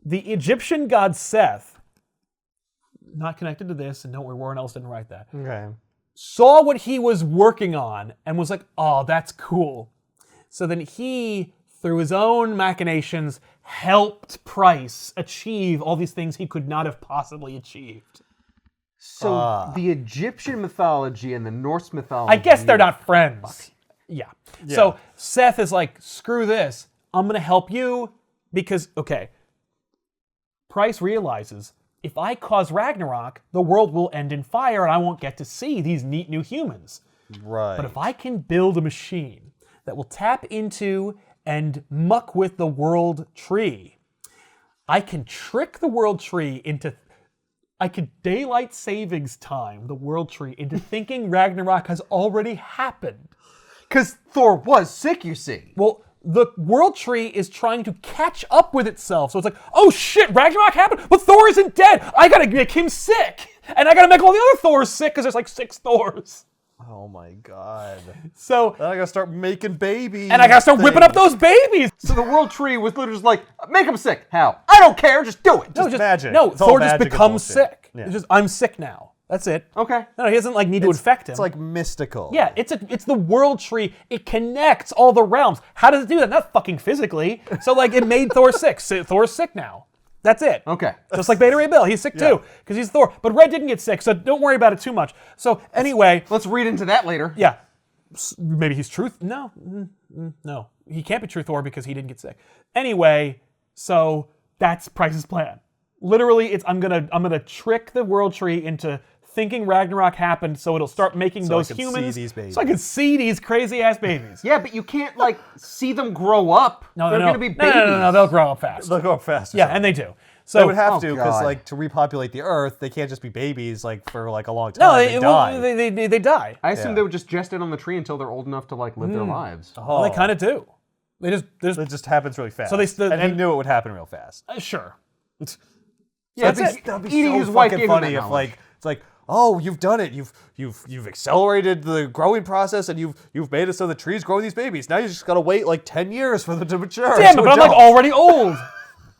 The Egyptian god Seth, not connected to this, and don't worry, Warren Ellis didn't write that, Okay. saw what he was working on and was like, oh, that's cool. So then he, through his own machinations, helped Price achieve all these things he could not have possibly achieved. So the Egyptian mythology and the Norse mythology. I guess they're not friends. Yeah. So Seth is like, screw this. I'm going to help you because, okay, Price realizes if I cause Ragnarok, the world will end in fire and I won't get to see these neat new humans. Right. But if I can build a machine that will tap into and muck with the world tree, I can trick the world tree into... I could daylight savings time the world tree into thinking Ragnarok has already happened. Because Thor was sick, you see. Well, the world tree is trying to catch up with itself. So it's like, oh shit, Ragnarok happened, but Thor isn't dead. I gotta make him sick. And I gotta make all the other Thors sick because there's like 6 Thors. Oh my god. So, Then I gotta start making babies. and I gotta start whipping up those babies. So the world tree was literally just like, make him sick. How? I don't care, just do it. Just magic. No, It's all Thor just magic and becomes bullshit. sick. Yeah. It's just, I'm sick now. That's it. Okay. No, he doesn't like need to infect him. It's like mystical. Yeah, it's the world tree. It connects all the realms. How does it do that? Not fucking physically. So like it made Thor sick. So Thor's sick now. That's it. Okay. Just like Beta Ray Bill, he's sick too because he's Thor. But Red didn't get sick, so don't worry about it too much. So anyway, Let's read into that later. yeah, maybe he's truth. No, no, he can't be true Thor because he didn't get sick. Anyway, so that's Price's plan. Literally, it's I'm gonna trick the world tree into thinking Ragnarok happened, so it'll start making So I those can humans. see these babies. So I can see these crazy ass babies. Yeah, but you can't like see them grow up. No, They're no, gonna be no, babies. no, they'll grow up fast. They'll go up faster. Yeah, and they do. So They would have Oh, to because God. like to repopulate the Earth, they can't just be babies like for like a long time. no, they die. they die. I assume Yeah. they would just gestate on the tree until they're old enough to like live their lives. Well, they kind of do. They just It just happens really fast. So and he knew it would happen real fast. sure. Yeah, That's it. That'd be eating so his wife fucking gave him funny that if knowledge. like it's like, oh, you've done it. You've accelerated the growing process and you've made it so the trees grow these babies. Now you just gotta wait like 10 years for them to mature. Damn to it, but I'm like adult. already old.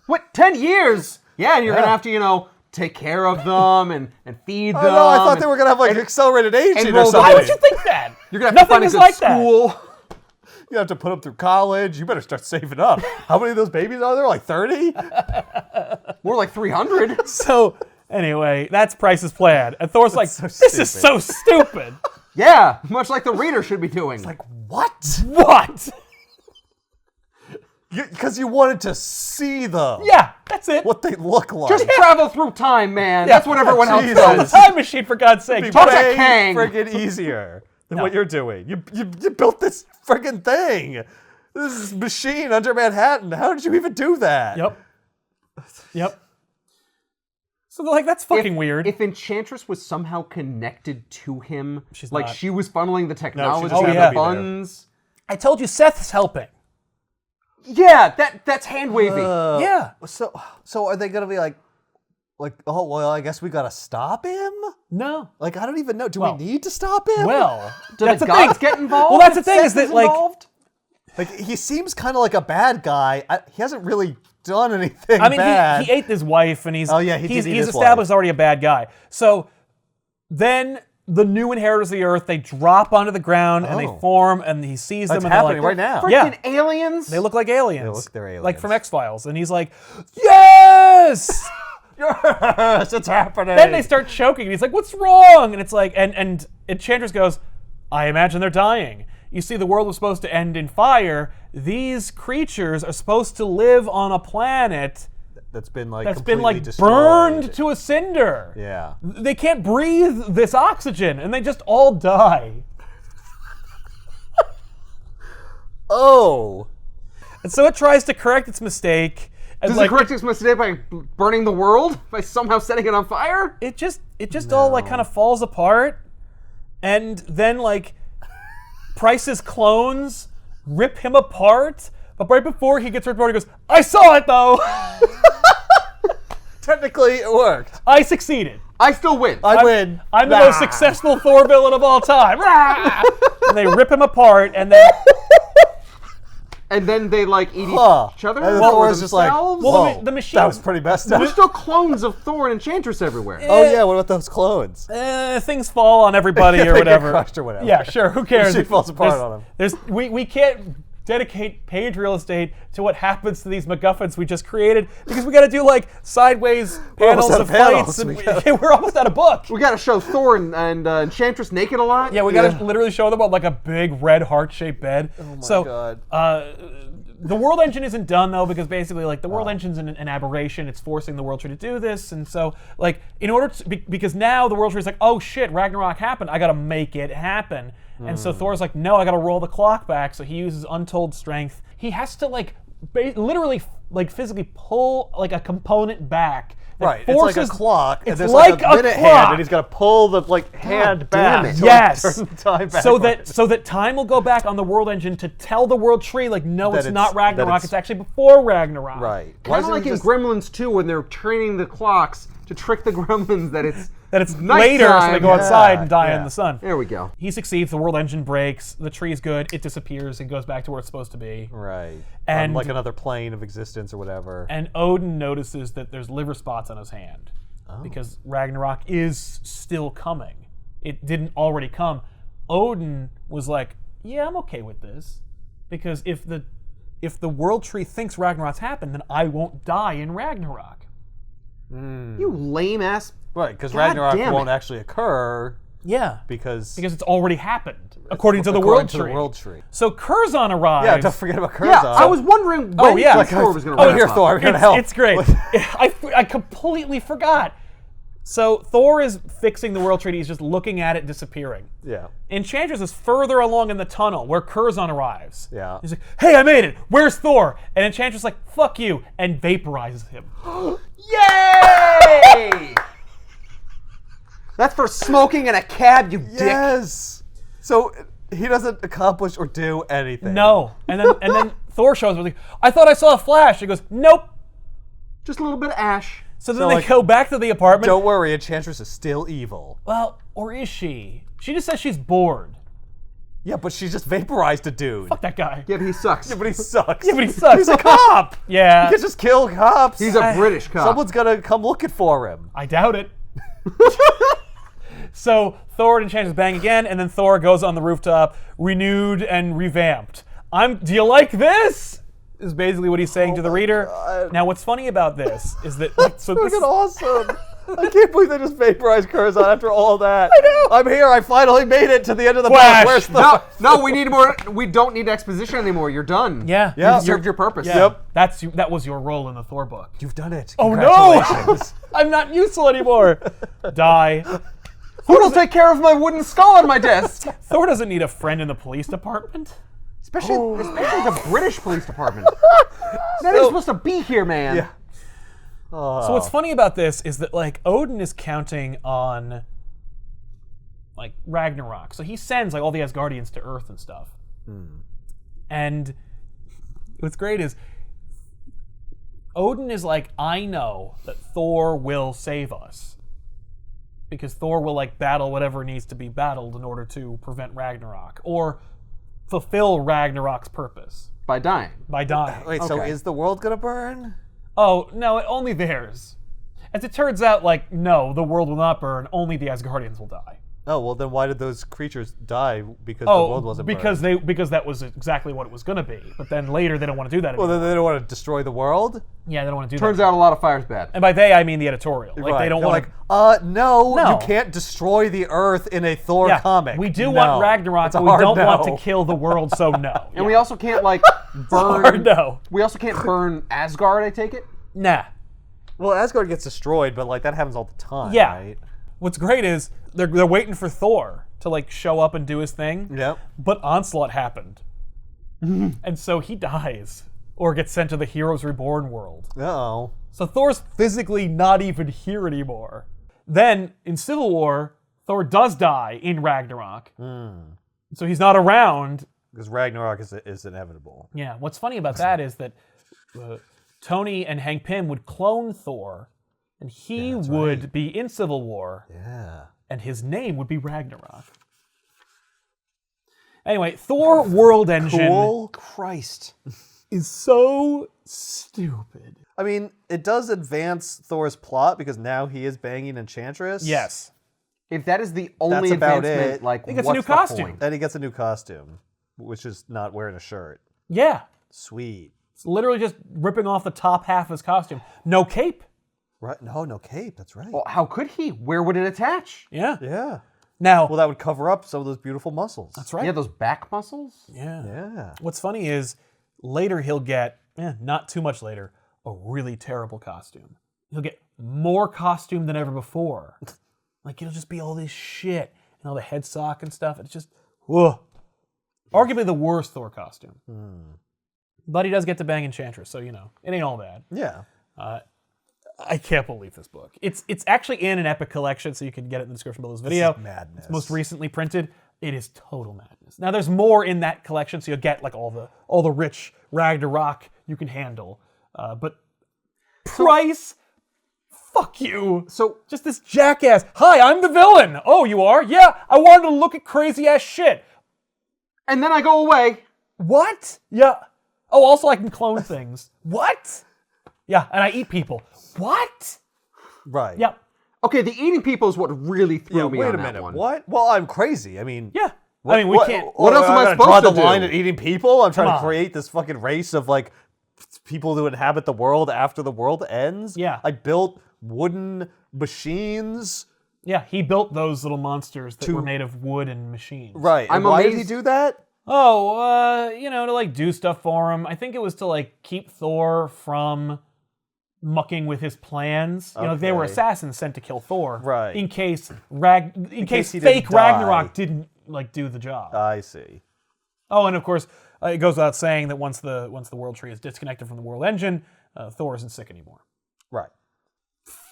What, 10 years? Yeah, and you're gonna have to, take care of them and feed them. Oh no, I thought they were gonna have like accelerated aging or roll something. Why would you think that? You're gonna have to Nothing find a is good like school. You have to put them through college. You better start saving up. How many of those babies are there? Like 30? More like 300. that. So anyway, that's Price's plan. And Thor's like, so this is so stupid. Yeah, much like the reader should be doing. Like what? What? Because you wanted to see them. Yeah, that's it. What they look like. just travel through time, man. That's what everyone else Jesus. Build a does. time machine, for God's sake. Be Talk to way Kang. friggin' easier than what you're doing. You built this friggin' thing. This machine under Manhattan. How did you even do that? Yep. So they're like, that's fucking weird. If Enchantress was somehow connected to him, She's like not. she was funneling the technology just and happened the to be there. funds. I told you Seth's helping. Yeah, that's hand wavy. Yeah. So are they gonna be like, oh well, I guess we gotta stop him? No. Like I don't even know. Do Well- we need to stop him? Well, Do that's the the thing. gods get involved? Well, that's the if thing, is Seth that, like- involved? like he seems kind of like a bad guy. He hasn't really done anything I mean, bad. he ate his wife, and he's Oh, yeah, he did he's eat his established wife. already a bad guy. So then the new inheritors of the earth, they drop onto the ground and they Oh. form, and he sees That's them, and they're happening like, right now. Freaking Yeah. aliens. They look like aliens. They're Like from aliens. X-Files. And he's like, yes! Yes, it's happening. Then they start choking, and he's like, what's wrong? And it's like, and Enchantress goes, I imagine they're dying. You see, the world was supposed to end in fire. These creatures are supposed to live on a planet that's been like that's been completely like destroyed. burned to a cinder. Yeah. They can't breathe this oxygen, and they just all die. Oh. And so it tries to correct its mistake, Does like, he correct his mistake by burning the world? By somehow setting it on fire? it just all like kind of falls apart, and then like Price's clones rip him apart. But right before he gets ripped apart, he goes, "I saw it though." Technically, it worked. I succeeded. I still win. I win. I'm the most successful Thor villain of all time. And they rip him apart, and then And then they like eat each other. And or Thor is just like, themselves? Well, whoa, the machine- that was pretty messed up. There's still clones of Thor and Enchantress everywhere. Oh yeah, what about those clones? things fall on everybody They or get whatever. crushed or whatever. Yeah, sure. Who cares? She falls apart on them. We can't dedicate page real estate to what happens to these MacGuffins we just created because we got to do like sideways panels almost out of of panels. fights. And we're almost out of book. We got to show Thor and Enchantress naked a lot. Yeah, we got to literally show them on like a big red heart-shaped bed. Oh my God. The World Engine isn't done though because basically like the World Engine's an aberration. It's forcing the World Tree to do this, and so like in order to because now the World Tree is like, oh shit, Ragnarok happened. I got to make it happen. And so Thor's like, no, I got to roll the clock back. So he uses untold strength. He has to like literally like physically pull like a component back. that Right, forces, it's like a clock, and it's there's like like a a minute clock. hand, and he's got to pull the like hand damn back. it. to, Yes. like, turn the time back. so that time will go back on the World Engine to tell the World Tree like, no, That it's it's- not that Ragnarok. it's- It's actually before Ragnarok. Right. Kind of like in Gremlins 2 when they're training the clocks to trick the Gremlins that it's Later, so they go nighttime. outside and die Yeah. in the sun. There we go. He succeeds. The World Engine breaks. The tree's good. It disappears and goes back to where it's supposed to be. Right. And- On like another plane of existence or whatever. And Odin notices that there's liver spots on his hand because Ragnarok is still coming. It didn't already come. Odin was like, "Yeah, I'm okay with this because if the World Tree thinks Ragnarok's happened, then I won't die in Ragnarok." You lame ass. Right, because God Ragnarok damn it. won't actually occur Yeah, because it's already happened according to the according World to Tree. the World Tree. So Curzon arrives. Yeah, don't forget about Kurzan. Yeah, I was wondering when yeah. Thor was going to Oh, wrap here, up. Thor. I'm gonna help. It's great. I completely forgot. So Thor is fixing the World Tree. He's just looking at it disappearing. Yeah. Enchantress is further along in the tunnel where Curzon arrives. Yeah. He's like, "Hey, I made it. Where's Thor?" And Enchantress is like, "Fuck you," and vaporizes him. Yay! That's for smoking in a cab, you dick. Yes. So he doesn't accomplish or do anything. No. And then Thor shows up. Like, "I thought I saw a flash." He goes, "Nope." Just a little bit of ash. So then So, they like, go back to the apartment. Don't worry, Enchantress is still evil. Well, or is she? She just says she's bored. Yeah, but she just vaporized a dude. Fuck that guy. Yeah, but he sucks. Yeah, but he sucks. Yeah, but he sucks. He's a cop. Yeah. He can just kill cops. He's a British cop. Someone's gonna come looking for him. I doubt it. So Thor and Enchantress bang again, and then Thor goes on the rooftop, renewed and revamped. Do you like this? Is basically what he's saying to the reader. God. Now, what's funny about this is that so this Fucking awesome. I can't believe they just vaporized Kurzan after all that. I know. I'm here. I finally made it to the end of the Flash. book. Where's Thor? No, we need more. We don't need exposition anymore. You're done. Yeah. Yeah. You served your purpose. Yeah. That was your role in the Thor book. You've done it. Oh no! Congratulations. I'm not useful anymore. Die. Who will take care of my wooden skull on my desk? Thor doesn't need a friend in the police department. Especially the British police department. They're not supposed to be here, man. Yeah. So what's funny about this is that like Odin is counting on like Ragnarok. So he sends like all the Asgardians to Earth and stuff. And what's great is Odin is like, I know that Thor will save us. Because Thor will like battle whatever needs to be battled in order to prevent Ragnarok. Or fulfill Ragnarok's purpose By dying. by dying. Wait, so Okay. is the world gonna burn? Oh, no, only theirs. As it turns out, like, no, the world will not burn, only the Asgardians will die. Oh, well then why did those creatures die because the world wasn't because burned? because that was exactly what it was going to be. But then later they don't want to do that Well, anymore. then they don't want to destroy the world? Yeah, they don't want to do Turns that. out a lot of fire's bad. And by they, I mean the editorial. Like, Right. they don't They're want like, no, No. you can't destroy the Earth in a Thor yeah, comic. we do No. want Ragnarok, It's a but we hard don't want no. to kill the world, so no. And we also can't like burn. Hard no. We also can't burn Asgard. I take it. Nah. Well, Asgard gets destroyed, but like that happens all the time, Yeah. right? What's great is they're waiting for Thor to like show up and do his thing. Yep. But Onslaught happened. And so he dies. or gets sent to the Heroes Reborn world. Uh-oh. So Thor's physically not even here anymore. Then, in Civil War, Thor does die in Ragnarok. So he's not around. Because Ragnarok is inevitable. Yeah, what's funny about that is that Tony and Hank Pym would clone Thor, and he would be in Civil War, Yeah. and his name would be Ragnarok. Anyway, Thor Worldengine Cool Christ. is so stupid. I mean, it does advance Thor's plot because now he is banging Enchantress. Yes. If that is the only That's about advancement, it. like, He gets a what's new the costume. point? And he gets a new costume, which is not wearing a shirt. Yeah. Sweet. It's literally just ripping off the top half of his costume. No cape. Right? No cape. That's right. Well, how could he? Where would it attach? Yeah. Yeah. Now, Well, that would cover up some of those beautiful muscles. that's right. Yeah, those back muscles? Yeah. Yeah. What's funny is later he'll get, not too much later, a really terrible costume. He'll get more costume than ever before. Like, it'll just be all this shit and all the head sock and stuff. It's just, whoa. Arguably the worst Thor costume. But he does get to bang Enchantress, so, it ain't all bad. Yeah. I can't believe this book. It's actually in an Epic collection, so you can get it in the description below this video. This is madness. It's most recently printed. It is total madness. Now there's more in that collection, so you'll get like all the rich Ragnarok you can handle. But price, fuck you. So, Just this jackass. Hi, I'm the villain. Oh, you are? Yeah, I wanted to look at crazy ass shit. and then I go away. What? Yeah. Oh, also I can clone things. What? Yeah, and I eat people. What? Right. Yeah. Okay, the eating people is what really threw Yeah, me wait on a that minute. one. What? Well, I'm crazy. I mean, Yeah. I mean, we can't. What else am I gonna supposed draw to the line do? at eating people? I'm trying Come to on. create this fucking race of like people who inhabit the world after the world ends. Yeah. I built wooden machines. Yeah, he built those little monsters that were made of wood and machines. Right. I'm and why did he amazed- do that? Oh, to like do stuff for him. I think it was to like keep Thor from mucking with his plans. They were Okay. assassins sent to kill Thor. Right. In case case he fake didn't die. Ragnarok didn't like do the job. I see. Oh, and of course, it goes without saying that once the world tree is disconnected from the world engine, Thor isn't sick anymore. Right.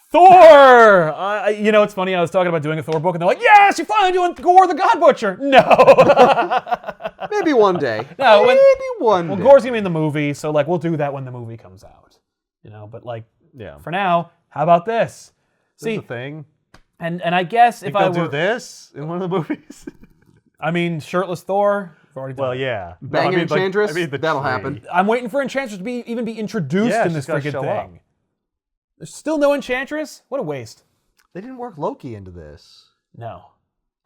Thor! It's funny, I was talking about doing a Thor book, and they're like, yes, you're finally doing Gore the God Butcher! No! Maybe one day. No, Maybe one Well, day. Gore's gonna be in the movie, so, we'll do that when the movie comes out. But, Yeah. for now, how about this? See See, the thing. and I guess if Think I they'll were... do this in one of the movies? I mean, shirtless Thor, we've already done Well, it. yeah. Banging Enchantress? the That'll tree. happen. I'm waiting for Enchantress to even be introduced Yeah, in this she's gotta freaking show thing. up. There's still no Enchantress? What a waste. They didn't work Loki into this. No.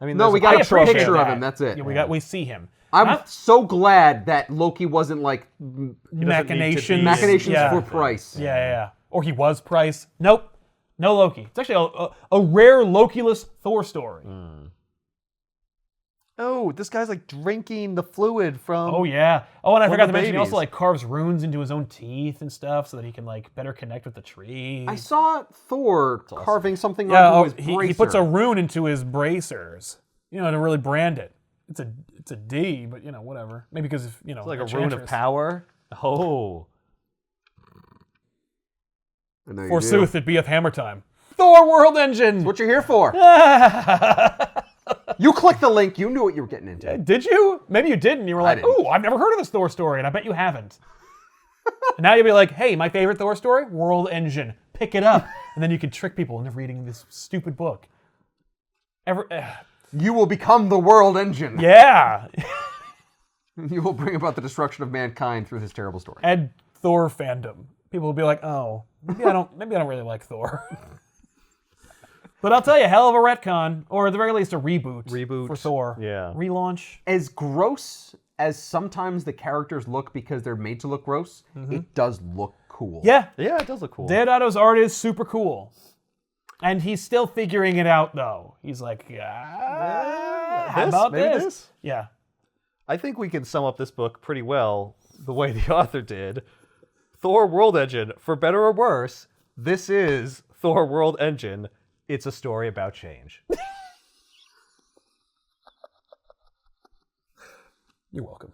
I mean, No, there's we a got a picture of him. picture of that. him, that's it. Yeah, we see him. I'm so glad that Loki wasn't like Machinations. machinations Yeah. for price. Yeah. Or he was Price. Nope. No Loki. It's actually a rare Loki-less Thor story. Oh, this guy's like drinking the fluid from. Oh, yeah. Oh, and I One forgot of to the mention, he also babies. carves runes into his own teeth and stuff so that he can better connect with the tree. I saw Thor carving something Yeah, onto his he bracer. puts a rune into his bracers, to really brand it. It's a D, but whatever. Maybe because It's like a rune of Enchantress. power. Oh. I know you Forsooth, do. it beeth hammer time. Thor World Engine! What you here for? You clicked the link. You knew what you were getting into. Did you? Maybe you didn't. You were like, didn't. ooh, I've never heard of this Thor story, and I bet you haven't. And now you'll be like, hey, my favorite Thor story? World Engine. Pick it up. And then you can trick people into reading this stupid book. You will become the world engine. Yeah. You will bring about the destruction of mankind through this terrible story. And Thor fandom. People will be like, oh, maybe I don't really like Thor. But I'll tell you, hell of a retcon, or at the very least a reboot for Thor. Yeah. Relaunch. As gross as sometimes the characters look because they're made to look gross, it does look cool. Yeah. Yeah, it does look cool. Deodato's art is super cool. And he's still figuring it out, though. He's like, how about Maybe this? Yeah. I think we can sum up this book pretty well the way the author did. Thor World Engine, for better or worse, this is Thor World Engine. It's a story about change. You're welcome.